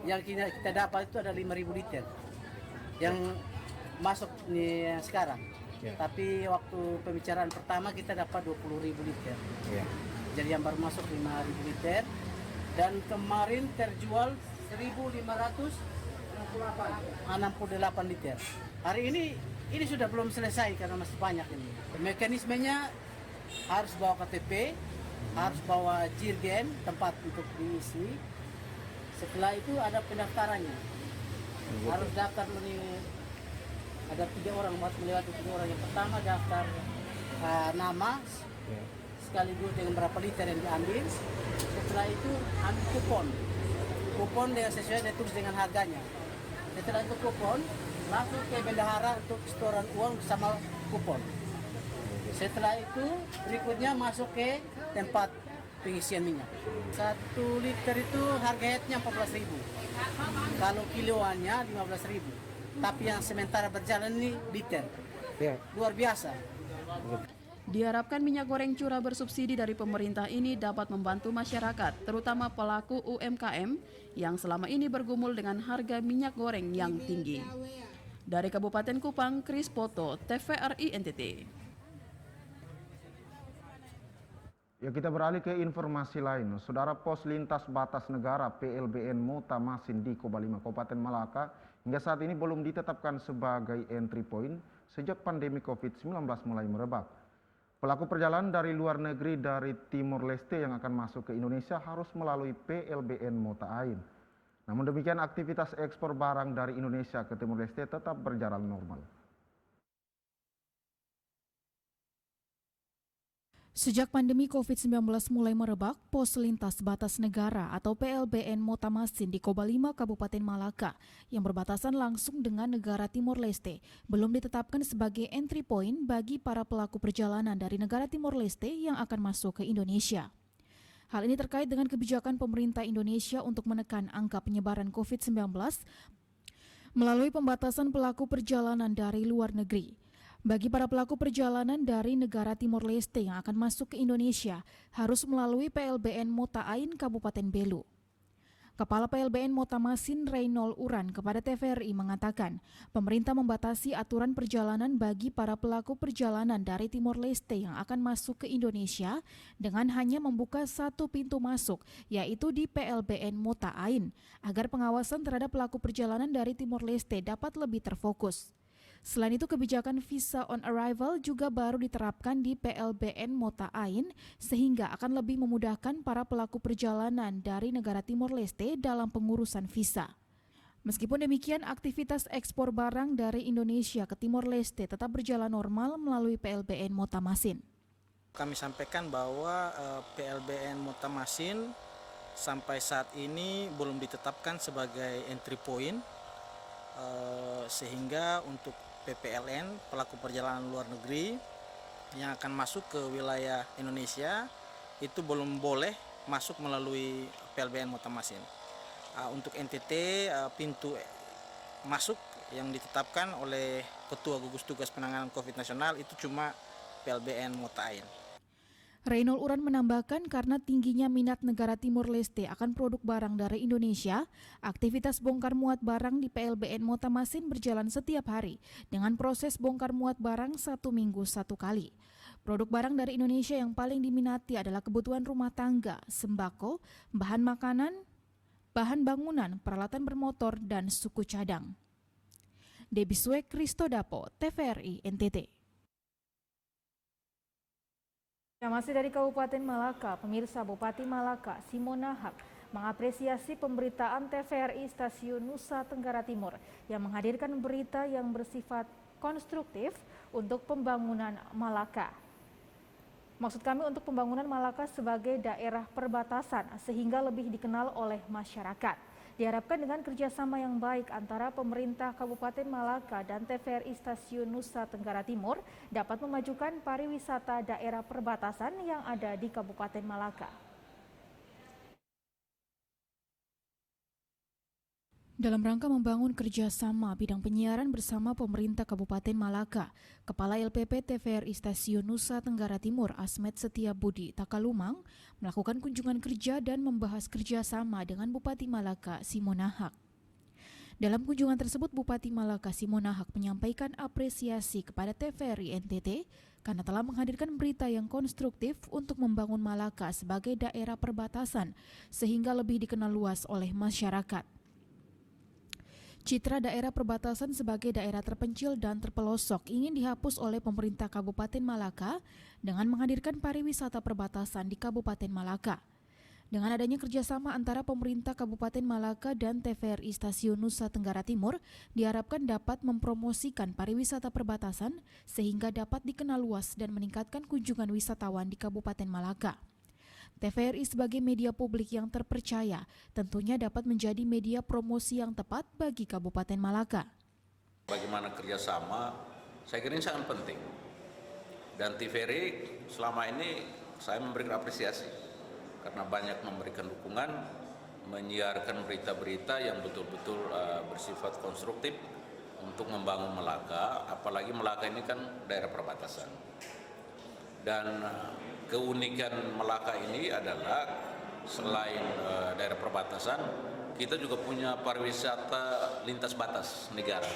Yang kita dapat itu ada 5.000 liter yang masuk nih sekarang. Yeah. Tapi waktu pembicaraan pertama kita dapat 20.000 liter. Yeah. Jadi yang baru masuk 5.000 liter dan kemarin terjual 1.568 liter. Hari ini sudah belum selesai karena masih banyak ini. Mekanismenya harus bawa KTP, harus bawa jirgen tempat untuk diisi. Setelah itu ada pendaftarannya. Harus daftar dulu nih. Ada 3 orang, harus melewati 3 orang. Yang pertama daftar nama, sekaligus dengan berapa liter yang diambil. Setelah itu ambil kupon. Kupon dengan sesuai dia tulis dengan harganya. Setelah itu kupon, langsung ke bendahara untuk setoran uang sama kupon. Setelah itu berikutnya masuk ke tempat pengisian minyak. 1 liter itu harganya 14.000. Kalau kiloannya 15.000. Tapi yang sementara berjalan ini liter. Luar biasa.
Diharapkan minyak goreng curah bersubsidi dari pemerintah ini dapat membantu masyarakat, terutama pelaku UMKM yang selama ini bergumul dengan harga minyak goreng yang tinggi. Dari Kabupaten Kupang, Kris Poto, TVRI NTT.
Ya, kita beralih ke informasi lain. Saudara, Pos Lintas Batas Negara PLBN Mota Masin di Kobalima, Kabupaten Malaka, hingga saat ini belum ditetapkan sebagai entry point sejak pandemi COVID-19 mulai merebak. Pelaku perjalanan dari luar negeri dari Timor Leste yang akan masuk ke Indonesia harus melalui PLBN Mota Ain. Namun demikian, aktivitas ekspor barang dari Indonesia ke Timor Leste tetap berjalan normal.
Sejak pandemi COVID-19 mulai merebak, Pos Lintas Batas Negara atau PLBN Mota Masin di Koba 5 Kabupaten Malaka yang berbatasan langsung dengan negara Timor Leste belum ditetapkan sebagai entry point bagi para pelaku perjalanan dari negara Timor Leste yang akan masuk ke Indonesia. Hal ini terkait dengan kebijakan pemerintah Indonesia untuk menekan angka penyebaran COVID-19 melalui pembatasan pelaku perjalanan dari luar negeri. Bagi para pelaku perjalanan dari negara Timor Leste yang akan masuk ke Indonesia harus melalui PLBN Mota Ain Kabupaten Belu. Kepala PLBN Mota Masin Reynold Uran kepada TVRI mengatakan, pemerintah membatasi aturan perjalanan bagi para pelaku perjalanan dari Timor Leste yang akan masuk ke Indonesia dengan hanya membuka satu pintu masuk, yaitu di PLBN Mota Ain, agar pengawasan terhadap pelaku perjalanan dari Timor Leste dapat lebih terfokus. Selain itu, kebijakan visa on arrival juga baru diterapkan di PLBN Mota Ain sehingga akan lebih memudahkan para pelaku perjalanan dari negara Timor Leste dalam pengurusan visa. Meskipun demikian, aktivitas ekspor barang dari Indonesia ke Timor Leste tetap berjalan normal melalui PLBN Mota Masin.
Kami sampaikan bahwa PLBN Mota Masin sampai saat ini belum ditetapkan sebagai entry point, sehingga untuk PPLN, pelaku perjalanan luar negeri yang akan masuk ke wilayah Indonesia itu belum boleh masuk melalui PLBN Mota Masin. Untuk NTT, pintu masuk yang ditetapkan oleh Ketua Gugus Tugas Penanganan COVID Nasional itu cuma PLBN Mota Ain.
Reynold Uran menambahkan karena tingginya minat negara Timor Leste akan produk barang dari Indonesia, aktivitas bongkar muat barang di PLBN Mota Masin berjalan setiap hari dengan proses bongkar muat barang 1 minggu 1 kali. Produk barang dari Indonesia yang paling diminati adalah kebutuhan rumah tangga, sembako, bahan makanan, bahan bangunan, peralatan bermotor, dan suku cadang. Debiswe Kristodapo, TVRI NTT.
Masih dari Kabupaten Malaka, pemirsa, Bupati Malaka, Simonahap, mengapresiasi pemberitaan TVRI Stasiun Nusa Tenggara Timur yang menghadirkan berita yang bersifat konstruktif untuk pembangunan Malaka. Maksud kami untuk pembangunan Malaka sebagai daerah perbatasan sehingga lebih dikenal oleh masyarakat. Diharapkan dengan kerjasama yang baik antara pemerintah Kabupaten Malaka dan TVRI Stasiun Nusa Tenggara Timur dapat memajukan pariwisata daerah perbatasan yang ada di Kabupaten Malaka.
Dalam rangka membangun kerjasama bidang penyiaran bersama pemerintah Kabupaten Malaka, Kepala LPP TVRI Stasiun Nusa Tenggara Timur Asmet Setia Budi Takalumang melakukan kunjungan kerja dan membahas kerjasama dengan Bupati Malaka Simonahak. Dalam kunjungan tersebut, Bupati Malaka Simonahak menyampaikan apresiasi kepada TVRI NTT karena telah menghadirkan berita yang konstruktif untuk membangun Malaka sebagai daerah perbatasan sehingga lebih dikenal luas oleh masyarakat. Citra daerah perbatasan sebagai daerah terpencil dan terpelosok ingin dihapus oleh pemerintah Kabupaten Malaka dengan menghadirkan pariwisata perbatasan di Kabupaten Malaka. Dengan adanya kerjasama antara pemerintah Kabupaten Malaka dan TVRI Stasiun Nusa Tenggara Timur, diharapkan dapat mempromosikan pariwisata perbatasan sehingga dapat dikenal luas dan meningkatkan kunjungan wisatawan di Kabupaten Malaka. TVRI sebagai media publik yang terpercaya tentunya dapat menjadi media promosi yang tepat bagi Kabupaten Malaka.
Bagaimana kerjasama, saya kira ini sangat penting. Dan TVRI selama ini saya memberikan apresiasi karena banyak memberikan dukungan, menyiarkan berita-berita yang betul-betul bersifat konstruktif untuk membangun Malaka, apalagi Malaka ini kan daerah perbatasan. Dan keunikan Malaka ini adalah selain daerah perbatasan, kita juga punya pariwisata lintas batas negara.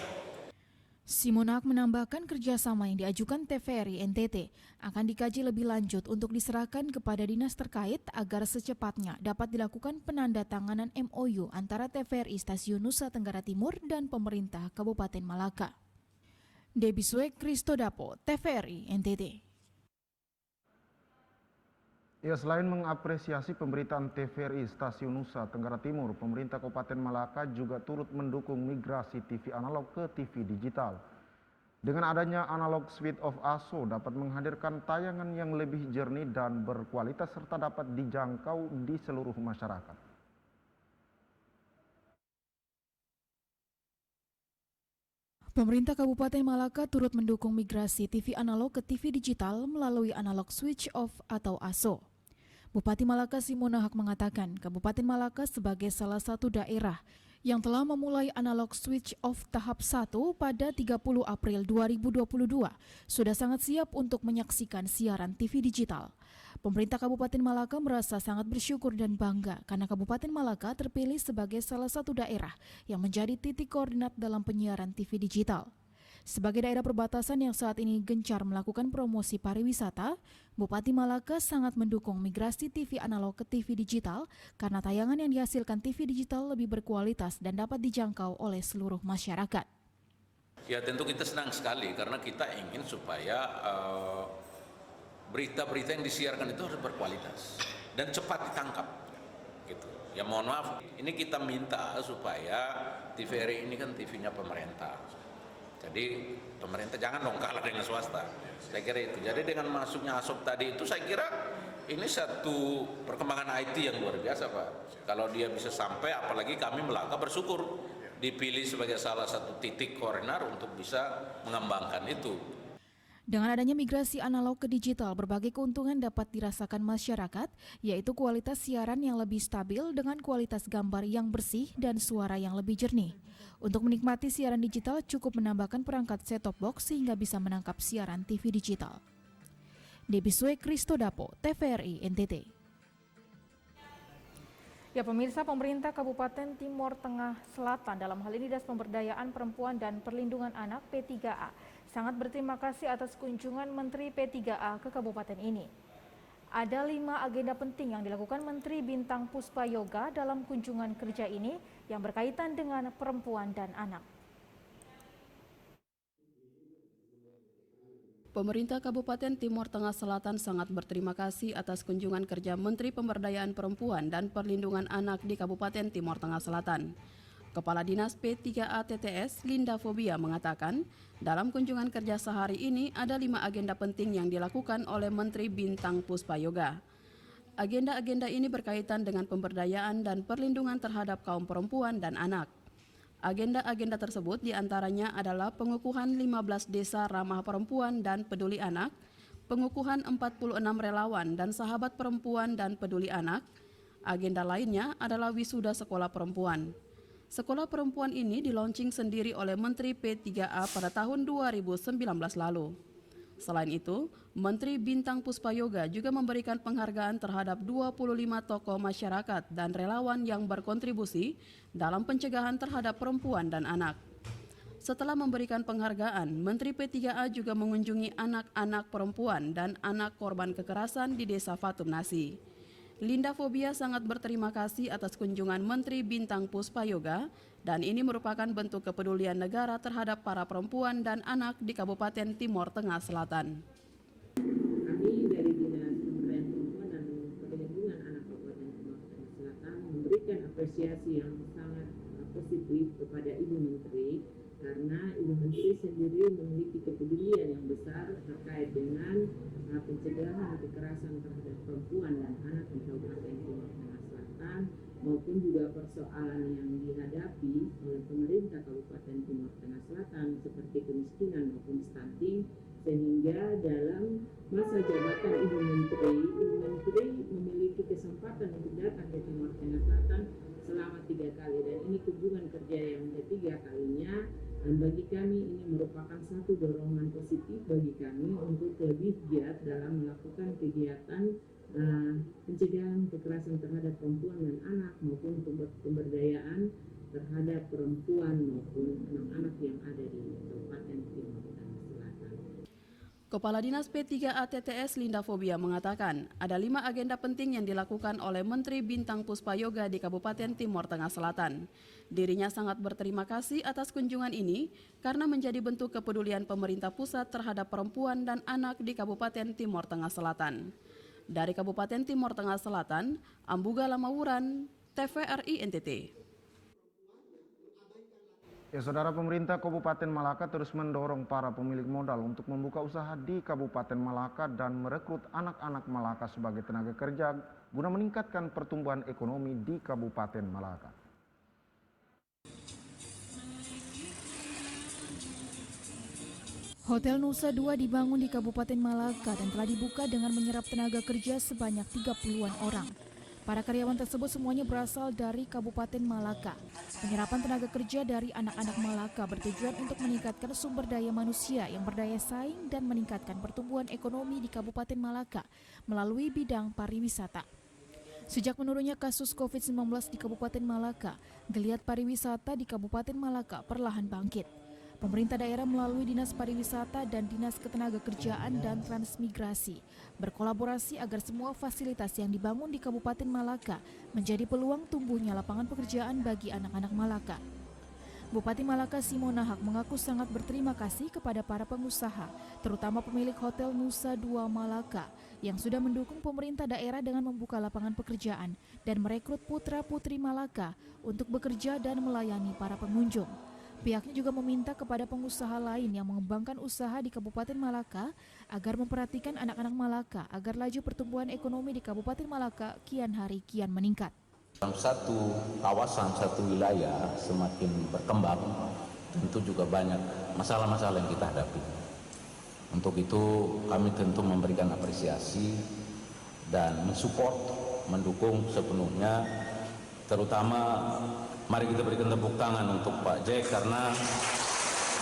Simonahak menambahkan kerjasama yang diajukan TVRI NTT akan dikaji lebih lanjut untuk diserahkan kepada dinas terkait agar secepatnya dapat dilakukan penandatanganan MOU antara TVRI Stasiun Nusa Tenggara Timur dan pemerintah Kabupaten Malaka. Debiswe Kristodapo, TVRI NTT.
Ya, selain mengapresiasi pemberitaan TVRI Stasiun Nusa Tenggara Timur, pemerintah Kabupaten Malaka juga turut mendukung migrasi TV analog ke TV digital. Dengan adanya analog suite of ASO dapat menghadirkan tayangan yang lebih jernih dan berkualitas serta dapat dijangkau di seluruh masyarakat.
Pemerintah Kabupaten Malaka turut mendukung migrasi TV analog ke TV digital melalui analog switch off atau ASO. Bupati Malaka Simona Haq mengatakan, Kabupaten Malaka sebagai salah satu daerah yang telah memulai analog switch off tahap 1 pada 30 April 2022 sudah sangat siap untuk menyaksikan siaran TV digital. Pemerintah Kabupaten Malaka merasa sangat bersyukur dan bangga karena Kabupaten Malaka terpilih sebagai salah satu daerah yang menjadi titik koordinat dalam penyiaran TV digital. Sebagai daerah perbatasan yang saat ini gencar melakukan promosi pariwisata, Bupati Malaka sangat mendukung migrasi TV analog ke TV digital karena tayangan yang dihasilkan TV digital lebih berkualitas dan dapat dijangkau oleh seluruh masyarakat.
Ya, tentu kita senang sekali karena kita ingin supaya berita-berita yang disiarkan itu harus berkualitas dan cepat ditangkap. Gitu. Ya mohon maaf, ini kita minta supaya TVRI ini kan TV-nya pemerintah. Jadi pemerintah jangan dong kalah dengan swasta. Saya kira itu. Jadi dengan masuknya ASOP tadi itu saya kira ini satu perkembangan IT yang luar biasa, Pak. Kalau dia bisa sampai, apalagi kami Malaka bersyukur dipilih sebagai salah satu titik koordinat untuk bisa mengembangkan itu.
Dengan adanya migrasi analog ke digital, berbagai keuntungan dapat dirasakan masyarakat, yaitu kualitas siaran yang lebih stabil dengan kualitas gambar yang bersih dan suara yang lebih jernih. Untuk menikmati siaran digital, cukup menambahkan perangkat set-top box sehingga bisa menangkap siaran TV digital. Debiswe Kristodapo, TVRI NTT.
Ya, pemirsa, pemerintah Kabupaten Timor Tengah Selatan dalam hal ini Dinas Pemberdayaan Perempuan dan Perlindungan Anak P3A sangat berterima kasih atas kunjungan Menteri P3A ke kabupaten ini. Ada 5 agenda penting yang dilakukan Menteri Bintang Puspayoga dalam kunjungan kerja ini yang berkaitan dengan perempuan dan anak.
Pemerintah Kabupaten Timor Tengah Selatan sangat berterima kasih atas kunjungan kerja Menteri Pemberdayaan Perempuan dan Perlindungan Anak di Kabupaten Timor Tengah Selatan. Kepala Dinas P3A TTS Linda Fobia mengatakan, dalam kunjungan kerja sehari ini ada 5 agenda penting yang dilakukan oleh Menteri Bintang Puspayoga. Agenda-agenda ini berkaitan dengan pemberdayaan dan perlindungan terhadap kaum perempuan dan anak. Agenda-agenda tersebut diantaranya adalah pengukuhan 15 desa ramah perempuan dan peduli anak, pengukuhan 46 relawan dan sahabat perempuan dan peduli anak. Agenda lainnya adalah wisuda sekolah perempuan. Sekolah perempuan ini dilaunching sendiri oleh Menteri P3A pada tahun 2019 lalu. Selain itu, Menteri Bintang Puspayoga juga memberikan penghargaan terhadap 25 tokoh masyarakat dan relawan yang berkontribusi dalam pencegahan terhadap perempuan dan anak. Setelah memberikan penghargaan, Menteri P3A juga mengunjungi anak-anak perempuan dan anak korban kekerasan di Desa Fatum Nasi. Linda Fobia sangat berterima kasih atas kunjungan Menteri Bintang Puspayoga dan ini merupakan bentuk kepedulian negara terhadap para perempuan dan anak di Kabupaten Timor Tengah Selatan.
Kami dari Dinas Pemberdayaan Perempuan dan Perlindungan Anak Kabupaten Timor Tengah Selatan memberikan apresiasi yang sangat positif kepada Ibu Menteri karena Ibu Menteri sendiri memiliki kepedulian yang besar terkait dengan pencegahan kekerasan terhadap perempuan dan anak di Kabupaten Timor Tengah Selatan maupun juga persoalan yang dihadapi oleh pemerintah Kabupaten Timor Tengah Selatan seperti kemiskinan maupun stunting, sehingga dalam masa jabatan Ibu Menteri memiliki kesempatan untuk datang ke Timor Tengah Selatan selama 3 kali dan ini kunjungan kerja yang ketiga kalinya. Dan bagi kami ini merupakan satu dorongan positif bagi kami untuk lebih giat dalam melakukan kegiatan pencegahan kekerasan terhadap perempuan dan anak maupun pemberdayaan terhadap perempuan maupun anak-anak yang ada di Kabupaten Timor Tengah Selatan.
Kepala Dinas P3A TTS Linda Fobia mengatakan ada 5 agenda penting yang dilakukan oleh Menteri Bintang Puspayoga di Kabupaten Timor Tengah Selatan. Dirinya sangat berterima kasih atas kunjungan ini karena menjadi bentuk kepedulian pemerintah pusat terhadap perempuan dan anak di Kabupaten Timor Tengah Selatan. Dari Kabupaten Timur Tengah Selatan, Ambuga Lamawuran, TVRI NTT.
Ya, Saudara, pemerintah Kabupaten Malaka terus mendorong para pemilik modal untuk membuka usaha di Kabupaten Malaka dan merekrut anak-anak Malaka sebagai tenaga kerja guna meningkatkan pertumbuhan ekonomi di Kabupaten Malaka.
Hotel Nusa Dua dibangun di Kabupaten Malaka dan telah dibuka dengan menyerap tenaga kerja sebanyak 30-an orang. Para karyawan tersebut semuanya berasal dari Kabupaten Malaka. Penyerapan tenaga kerja dari anak-anak Malaka bertujuan untuk meningkatkan sumber daya manusia yang berdaya saing dan meningkatkan pertumbuhan ekonomi di Kabupaten Malaka melalui bidang pariwisata. Sejak menurunnya kasus COVID-19 di Kabupaten Malaka, geliat pariwisata di Kabupaten Malaka perlahan bangkit. Pemerintah daerah melalui Dinas Pariwisata dan Dinas Ketenagakerjaan dan Transmigrasi berkolaborasi agar semua fasilitas yang dibangun di Kabupaten Malaka menjadi peluang tumbuhnya lapangan pekerjaan bagi anak-anak Malaka. Bupati Malaka Simona Haq mengaku sangat berterima kasih kepada para pengusaha, terutama pemilik Hotel Nusa Dua Malaka yang sudah mendukung pemerintah daerah dengan membuka lapangan pekerjaan dan merekrut putra-putri Malaka untuk bekerja dan melayani para pengunjung. Pihaknya juga meminta kepada pengusaha lain yang mengembangkan usaha di Kabupaten Malaka agar memperhatikan anak-anak Malaka agar laju pertumbuhan ekonomi di Kabupaten Malaka kian hari kian meningkat.
Dalam satu kawasan, satu wilayah semakin berkembang, tentu juga banyak masalah-masalah yang kita hadapi. Untuk itu kami tentu memberikan apresiasi dan mensupport, mendukung sepenuhnya, terutama mari kita berikan tepuk tangan untuk Pak Jack karena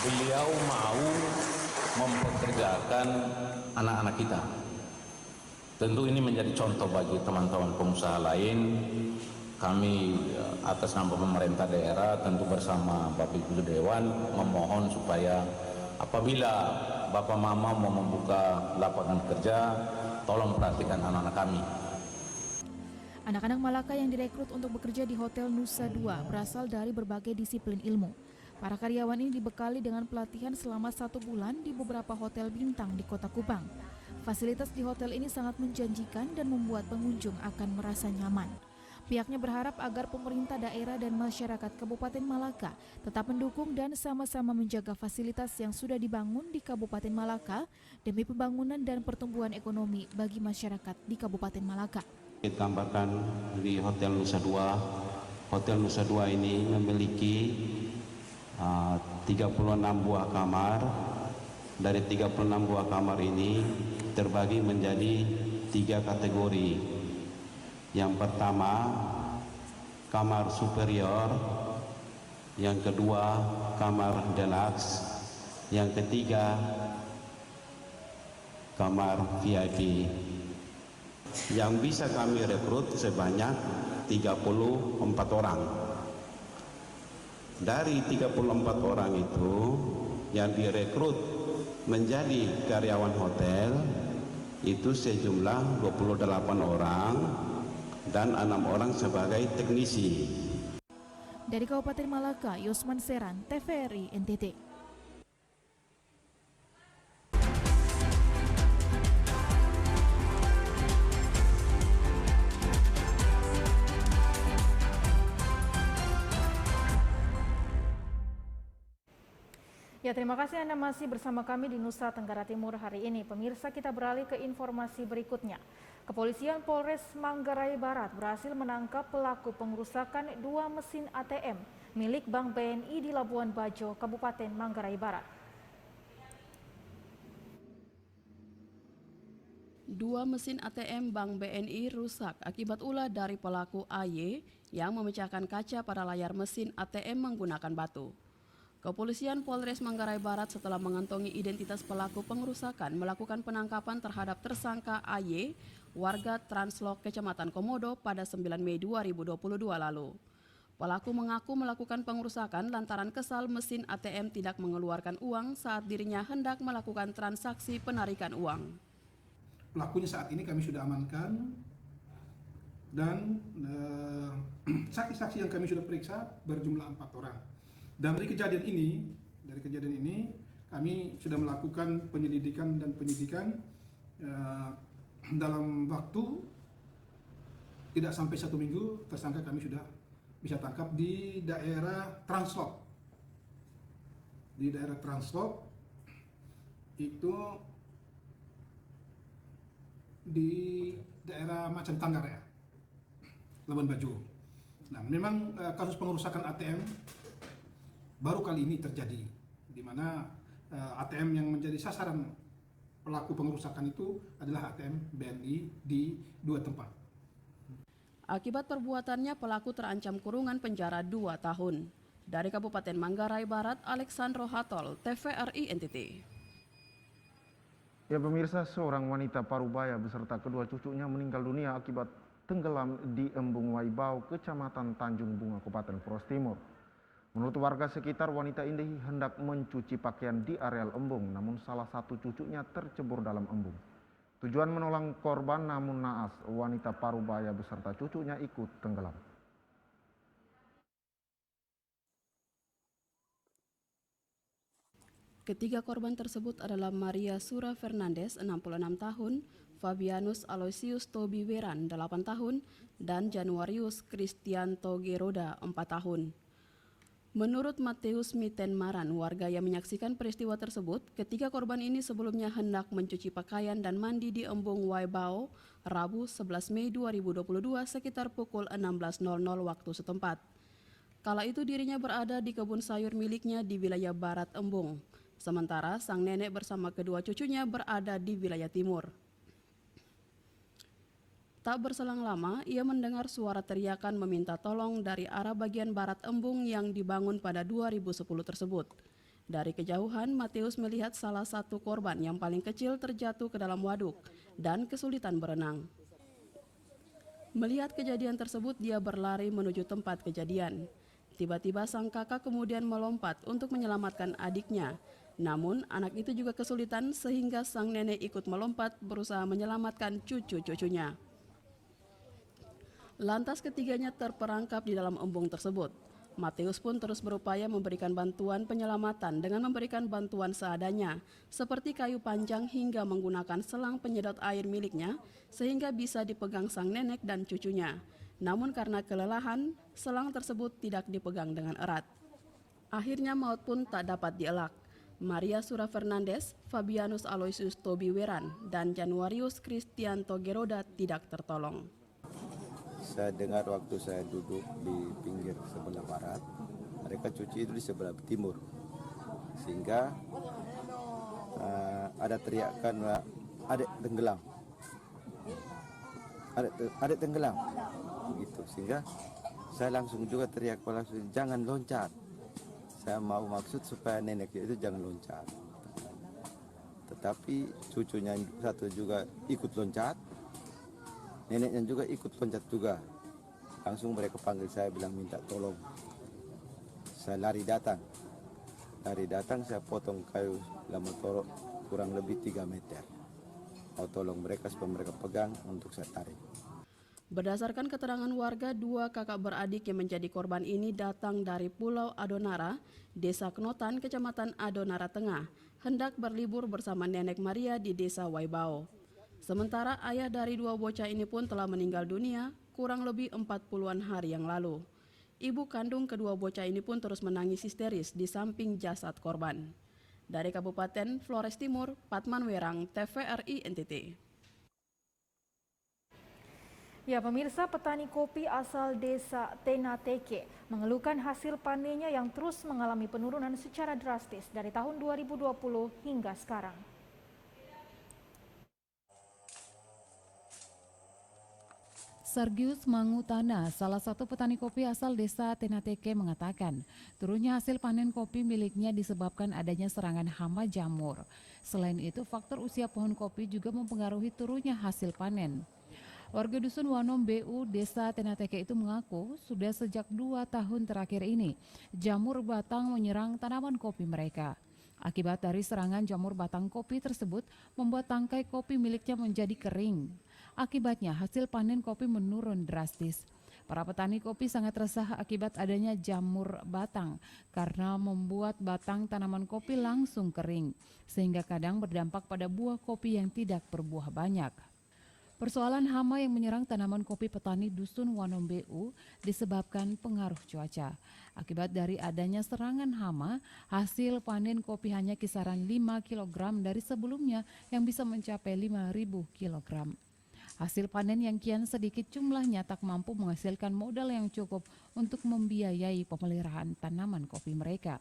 beliau mau mempekerjakan anak-anak kita. Tentu ini menjadi contoh bagi teman-teman pengusaha lain. Kami atas nama pemerintah daerah tentu bersama Bapak Ibu Dewan memohon supaya apabila Bapak Mama mau membuka lapangan kerja, tolong perhatikan anak-anak kami.
Anak-anak Malaka yang direkrut untuk bekerja di Hotel Nusa Dua berasal dari berbagai disiplin ilmu. Para karyawan ini dibekali dengan pelatihan selama 1 bulan di beberapa hotel bintang di Kota Kupang. Fasilitas di hotel ini sangat menjanjikan dan membuat pengunjung akan merasa nyaman. Pihaknya berharap agar pemerintah daerah dan masyarakat Kabupaten Malaka tetap mendukung dan sama-sama menjaga fasilitas yang sudah dibangun di Kabupaten Malaka demi pembangunan dan pertumbuhan ekonomi bagi masyarakat di Kabupaten Malaka.
Kita gambarkan di Hotel Nusa Dua. Hotel Nusa Dua ini memiliki 36 buah kamar. Dari 36 buah kamar ini terbagi menjadi 3 kategori. Yang pertama, kamar superior. Yang kedua, kamar deluxe. Yang ketiga, kamar VIP. Yang bisa kami rekrut sebanyak 34 orang. Dari 34 orang itu yang direkrut menjadi karyawan hotel itu sejumlah 28 orang dan 6 orang sebagai teknisi.
Dari Kabupaten Malaka, Yosman Seran, TVRI NTT. Ya, terima kasih Anda masih bersama kami di Nusa Tenggara Timur hari ini. Pemirsa, kita beralih ke informasi berikutnya. Kepolisian Polres Manggarai Barat berhasil menangkap pelaku pengerusakan 2 mesin ATM milik Bank BNI di Labuan Bajo, Kabupaten Manggarai Barat.
2 mesin ATM Bank BNI rusak akibat ulah dari pelaku AY yang memecahkan kaca pada layar mesin ATM menggunakan batu. Kepolisian Polres Manggarai Barat setelah mengantongi identitas pelaku pengerusakan melakukan penangkapan terhadap tersangka AY, warga Translok Kecamatan Komodo pada 9 Mei 2022 lalu. Pelaku mengaku melakukan pengerusakan lantaran kesal mesin ATM tidak mengeluarkan uang saat dirinya hendak melakukan transaksi penarikan uang.
Pelakunya saat ini kami sudah amankan dan saksi-saksi yang kami sudah periksa berjumlah 4 orang. Dan dari kejadian ini kami sudah melakukan penyelidikan dan penyidikan dalam waktu tidak sampai 1 minggu tersangka kami sudah bisa tangkap di daerah Translop. Di daerah Translop itu di daerah Macan Tanggar ya, Labuan Bajo. Nah, memang kasus pengerusakan ATM baru kali ini terjadi, di mana ATM yang menjadi sasaran pelaku pengerusakan itu adalah ATM BNI di 2 tempat.
Akibat perbuatannya, pelaku terancam kurungan penjara 2 tahun. Dari Kabupaten Manggarai Barat, Alexandro Hatol, TVRI NTT.
Ya pemirsa, seorang wanita Parubaya beserta kedua cucunya meninggal dunia akibat tenggelam di Embung Waibau, Kecamatan Tanjung Bunga, Kabupaten Flores Timur. Menurut warga sekitar, wanita ini hendak mencuci pakaian di areal embung, namun salah satu cucunya tercebur dalam embung. Tujuan menolong korban, namun naas wanita Parubaya beserta cucunya ikut tenggelam.
Ketiga korban tersebut adalah Maria Sura Fernandes, 66 tahun, Fabianus Aloysius Tobi Weran, 8 tahun, dan Januarius Kristianto Geroda, 4 tahun. Menurut Mateus Mitenmaran, warga yang menyaksikan peristiwa tersebut, ketiga korban ini sebelumnya hendak mencuci pakaian dan mandi di Embung Waibau, Rabu 11 Mei 2022 sekitar pukul 16.00 waktu setempat. Kala itu dirinya berada di kebun sayur miliknya di wilayah barat Embung, sementara sang nenek bersama kedua cucunya berada di wilayah timur. Tak berselang lama, ia mendengar suara teriakan meminta tolong dari arah bagian barat embung yang dibangun pada 2010 tersebut. Dari kejauhan, Mateus melihat salah satu korban yang paling kecil terjatuh ke dalam waduk dan kesulitan berenang. Melihat kejadian tersebut, dia berlari menuju tempat kejadian. Tiba-tiba sang kakak kemudian melompat untuk menyelamatkan adiknya. Namun, anak itu juga kesulitan sehingga sang nenek ikut melompat berusaha menyelamatkan cucu-cucunya. Lantas ketiganya terperangkap di dalam embung tersebut. Mateus pun terus berupaya memberikan bantuan penyelamatan dengan memberikan bantuan seadanya, seperti kayu panjang hingga menggunakan selang penyedot air miliknya, sehingga bisa dipegang sang nenek dan cucunya. Namun karena kelelahan, selang tersebut tidak dipegang dengan erat. Akhirnya maut pun tak dapat dielak. Maria Sura Fernandes, Fabianus Aloysius Tobi Weran, dan Januarius Kristianto Geroda tidak tertolong.
Saya dengar waktu saya duduk di pinggir sebelah barat, mereka cuci itu di sebelah timur, sehingga ada teriakan adik tenggelam, adik tenggelam, begitu. Sehingga saya langsung juga teriak, langsung jangan loncat. Saya mau maksud supaya neneknya itu jangan loncat, tetapi cucunya satu juga ikut loncat. Neneknya juga ikut loncat juga. Langsung mereka panggil saya, bilang minta tolong. Saya lari datang, saya potong kayu lama torok kurang lebih 3 meter. Mau tolong mereka supaya mereka pegang untuk saya tarik.
Berdasarkan keterangan warga, 2 kakak beradik yang menjadi korban ini datang dari Pulau Adonara, Desa Kenotan, Kecamatan Adonara Tengah, hendak berlibur bersama nenek Maria di Desa Waibau. Sementara ayah dari 2 bocah ini pun telah meninggal dunia kurang lebih 40-an hari yang lalu. Ibu kandung kedua bocah ini pun terus menangis histeris di samping jasad korban. Dari Kabupaten Flores Timur, Patman Werang, TVRI NTT.
Ya pemirsa, petani kopi asal desa Tenateke mengeluhkan hasil panennya yang terus mengalami penurunan secara drastis dari tahun 2020 hingga sekarang.
Sergius Mangutana, salah satu petani kopi asal desa Tenateke mengatakan, turunnya hasil panen kopi miliknya disebabkan adanya serangan hama jamur. Selain itu, faktor usia pohon kopi juga mempengaruhi turunnya hasil panen. Warga dusun Wanom BU desa Tenateke itu mengaku sudah sejak 2 tahun terakhir ini, jamur batang menyerang tanaman kopi mereka. Akibat dari serangan jamur batang kopi tersebut, membuat tangkai kopi miliknya menjadi kering. Akibatnya hasil panen kopi menurun drastis. Para petani kopi sangat resah akibat adanya jamur batang karena membuat batang tanaman kopi langsung kering, sehingga kadang berdampak pada buah kopi yang tidak berbuah banyak. Persoalan hama yang menyerang tanaman kopi petani Dusun Wanombeu disebabkan pengaruh cuaca. Akibat dari adanya serangan hama, hasil panen kopi hanya kisaran 5 kg dari sebelumnya yang bisa mencapai 5.000 kg. Hasil panen yang kian sedikit jumlahnya tak mampu menghasilkan modal yang cukup untuk membiayai pemeliharaan tanaman kopi mereka.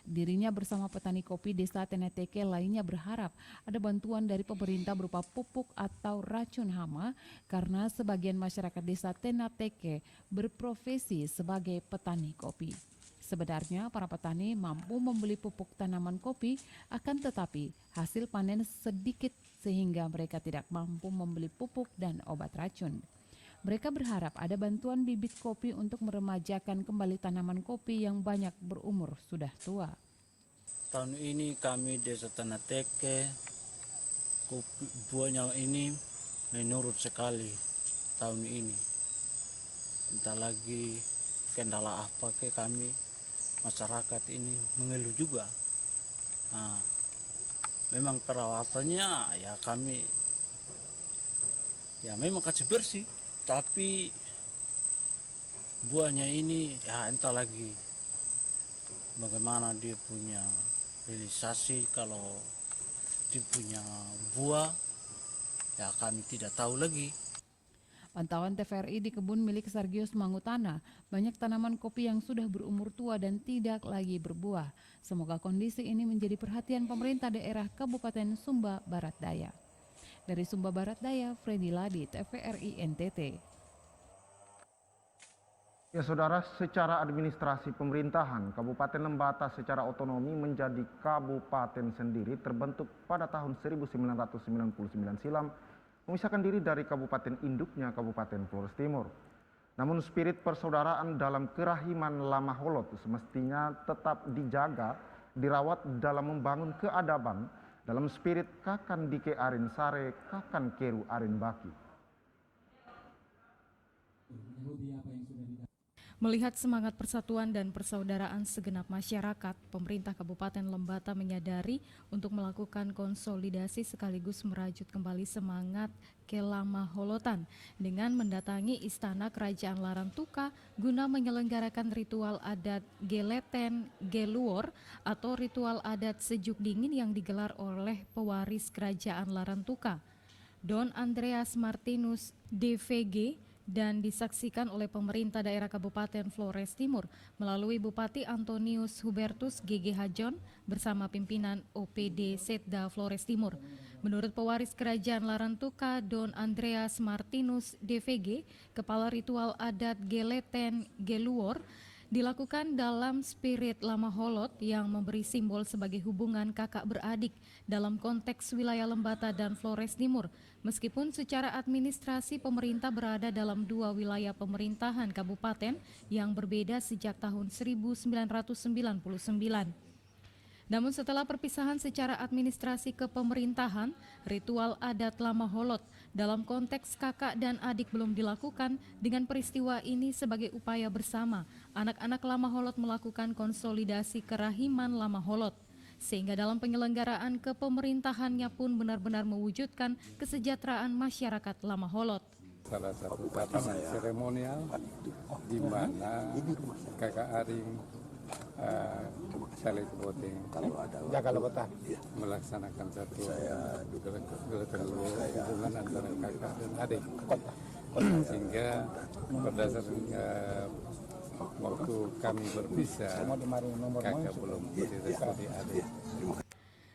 Dirinya bersama petani kopi desa Tenateke lainnya berharap ada bantuan dari pemerintah berupa pupuk atau racun hama karena sebagian masyarakat desa Tenateke berprofesi sebagai petani kopi. Sebenarnya para petani mampu membeli pupuk tanaman kopi, akan tetapi hasil panen sedikit sehingga mereka tidak mampu membeli pupuk dan obat racun. Mereka berharap ada bantuan bibit kopi untuk meremajakan kembali tanaman kopi yang banyak berumur sudah tua.
Tahun ini kami desa Tenateke, kopi buahnya ini menurut sekali tahun ini. Entah lagi kendala apa ke kami, masyarakat ini mengeluh juga. Nah, memang perawatannya ya kami ya memang kasih bersih. Tapi buahnya ini ya entah lagi bagaimana dia punya realisasi kalau dia punya buah ya kami tidak tahu lagi.
Pantauan TVRI di kebun milik Sargius Mangutana, banyak tanaman kopi yang sudah berumur tua dan tidak lagi berbuah. Semoga kondisi ini menjadi perhatian pemerintah daerah Kabupaten Sumba Barat Daya. Dari Sumba Barat Daya, Freddy Ladi, TVRI NTT.
Ya saudara, secara administrasi pemerintahan, Kabupaten Lembata secara otonomi menjadi kabupaten sendiri terbentuk pada tahun 1999 silam, memisahkan diri dari kabupaten induknya Kabupaten Flores Timur. Namun spirit persaudaraan dalam kerahiman Lama Holot semestinya tetap dijaga, dirawat dalam membangun keadaban, dalam spirit kakan dike arin sare, kakan keru arin baki.
Melihat semangat persatuan dan persaudaraan segenap masyarakat, pemerintah Kabupaten Lembata menyadari untuk melakukan konsolidasi sekaligus merajut kembali semangat Kelama Holotan dengan mendatangi Istana Kerajaan Larantuka guna menyelenggarakan ritual adat Geleten Geluor atau ritual adat sejuk dingin yang digelar oleh pewaris Kerajaan Larantuka, Don Andreas Martinus DVG, dan disaksikan oleh pemerintah daerah Kabupaten Flores Timur melalui Bupati Antonius Hubertus GG Hajon bersama pimpinan OPD Setda Flores Timur. Menurut pewaris Kerajaan Larantuka Don Andreas Martinus DVG, kepala ritual adat Geleten Geluor dilakukan dalam spirit Lama Holot yang memberi simbol sebagai hubungan kakak beradik dalam konteks wilayah Lembata dan Flores Timur. Meskipun secara administrasi pemerintah berada dalam dua wilayah pemerintahan kabupaten yang berbeda sejak tahun 1999. Namun setelah perpisahan secara administrasi kepemerintahan, ritual adat Lama Holot dalam konteks kakak dan adik belum dilakukan. Dengan peristiwa ini sebagai upaya bersama, anak-anak Lama Holot melakukan konsolidasi kerahiman Lama Holot. Sehingga dalam penyelenggaraan kepemerintahannya pun benar-benar mewujudkan kesejahteraan masyarakat Lama Holot.
Salah satu tatanan seremonial di mana kakak aring saling voting melaksanakan satu gerakan hubungan antara kakak dan adik, sehingga berdasarkan waktu kami berpisah kakak belum direstui adik.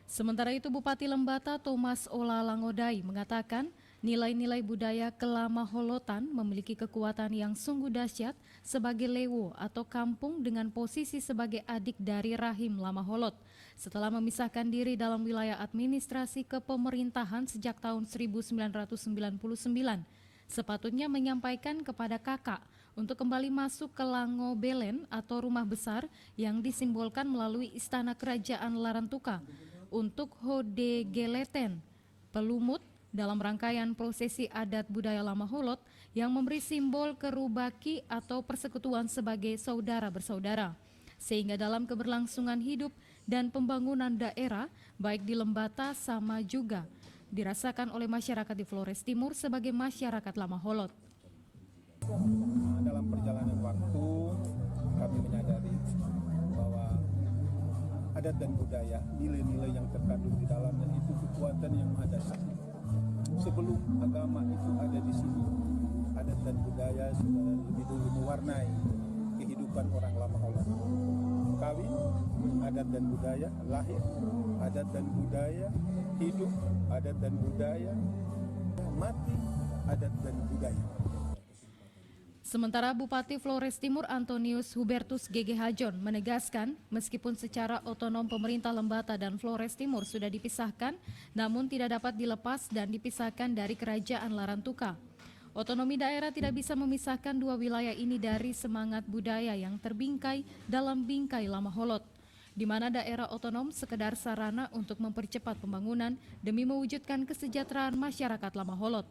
Sementara itu Bupati Lembata Thomas Ola Langodai mengatakan nilai-nilai budaya Kelama Holotan memiliki kekuatan yang sungguh dahsyat sebagai lewo atau kampung dengan posisi sebagai adik dari rahim Lama Holot. Setelah memisahkan diri dalam wilayah administrasi kepemerintahan sejak tahun 1999, sepatutnya menyampaikan kepada kakak untuk kembali masuk ke Lango Belen atau rumah besar yang disimbolkan melalui Istana Kerajaan Larantuka untuk Hode Geleten, pelumut dalam rangkaian prosesi adat budaya Lama Holot yang memberi simbol kerubaki atau persekutuan sebagai saudara bersaudara. Sehingga dalam keberlangsungan hidup dan pembangunan daerah baik di Lembata sama juga dirasakan oleh masyarakat di Flores Timur sebagai masyarakat Lama Holot.
Dalam perjalanan waktu kami menyadari bahwa adat dan budaya, nilai-nilai yang terkandung di dalamnya itu kekuatan yang maha dahsyat. Sebelum agama itu ada di sini, adat dan budaya sudah lebih dulu mewarnai kehidupan orang Lama Holot. Kawin, adat dan budaya, lahir, adat dan budaya, hidup, adat dan budaya, mati, adat dan budaya.
Sementara Bupati Flores Timur Antonius Hubertus G.G. Hajon menegaskan meskipun secara otonom pemerintah Lembata dan Flores Timur sudah dipisahkan, namun tidak dapat dilepas dan dipisahkan dari Kerajaan Larantuka. Otonomi daerah tidak bisa memisahkan dua wilayah ini dari semangat budaya yang terbingkai dalam bingkai Lama Holot, di mana daerah otonom sekedar sarana untuk mempercepat pembangunan demi mewujudkan kesejahteraan masyarakat Lama Holot.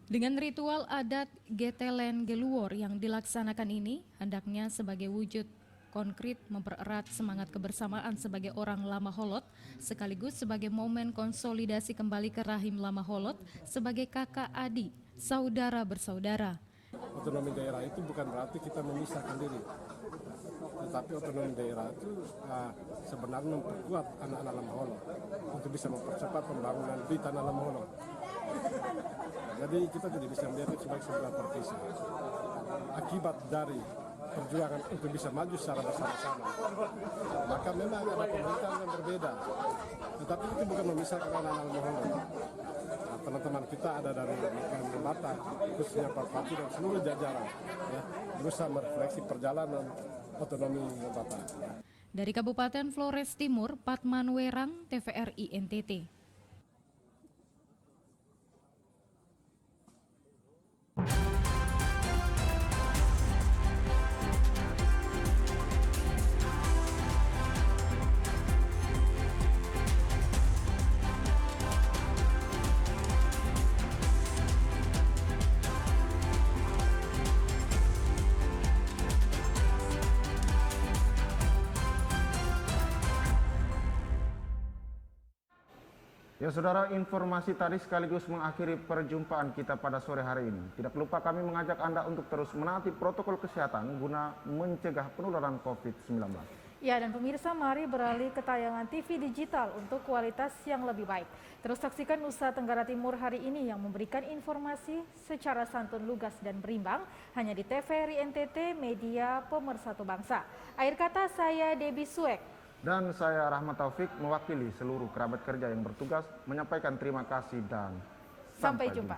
Dengan ritual adat Getelen Geluor yang dilaksanakan ini, hendaknya sebagai wujud konkret mempererat semangat kebersamaan sebagai orang Lama Holot, sekaligus sebagai momen konsolidasi kembali ke rahim Lama Holot sebagai kakak adik, saudara bersaudara.
Otonomi daerah itu bukan berarti kita memisahkan diri, tetapi otonomi daerah itu sebenarnya memperkuat anak-anak Lama Holot untuk bisa mempercepat pembangunan di tanah Lama Holot. Jadi kita tidak bisa melihat itu sebagai sebuah perpisahan. Akibat dari perjuangan untuk bisa maju secara bersama-sama, maka memang ada pemerintahan yang berbeda, tetapi itu bukan memisahkan anak-anak Lama Holot. Teman-teman kita ada dari Lembata, khususnya Pak Pati dan seluruh jajaran, ya, berusaha merefleksi perjalanan otonomi Lembata.
Dari Kabupaten Flores Timur, Patman Werang, TVRI NTT.
Ya saudara, informasi tadi sekaligus mengakhiri perjumpaan kita pada sore hari ini. Tidak lupa kami mengajak Anda untuk terus menaati protokol kesehatan guna mencegah penularan COVID-19.
Ya, dan pemirsa, mari beralih ke tayangan TV digital untuk kualitas yang lebih baik. Terus saksikan Nusa Tenggara Timur hari ini yang memberikan informasi secara santun, lugas, dan berimbang hanya di TVRI NTT, media pemersatu bangsa. Akhir kata, saya Debbie Suek.
Dan saya Rahmat Taufik mewakili seluruh kerabat kerja yang bertugas menyampaikan terima kasih dan
sampai jumpa.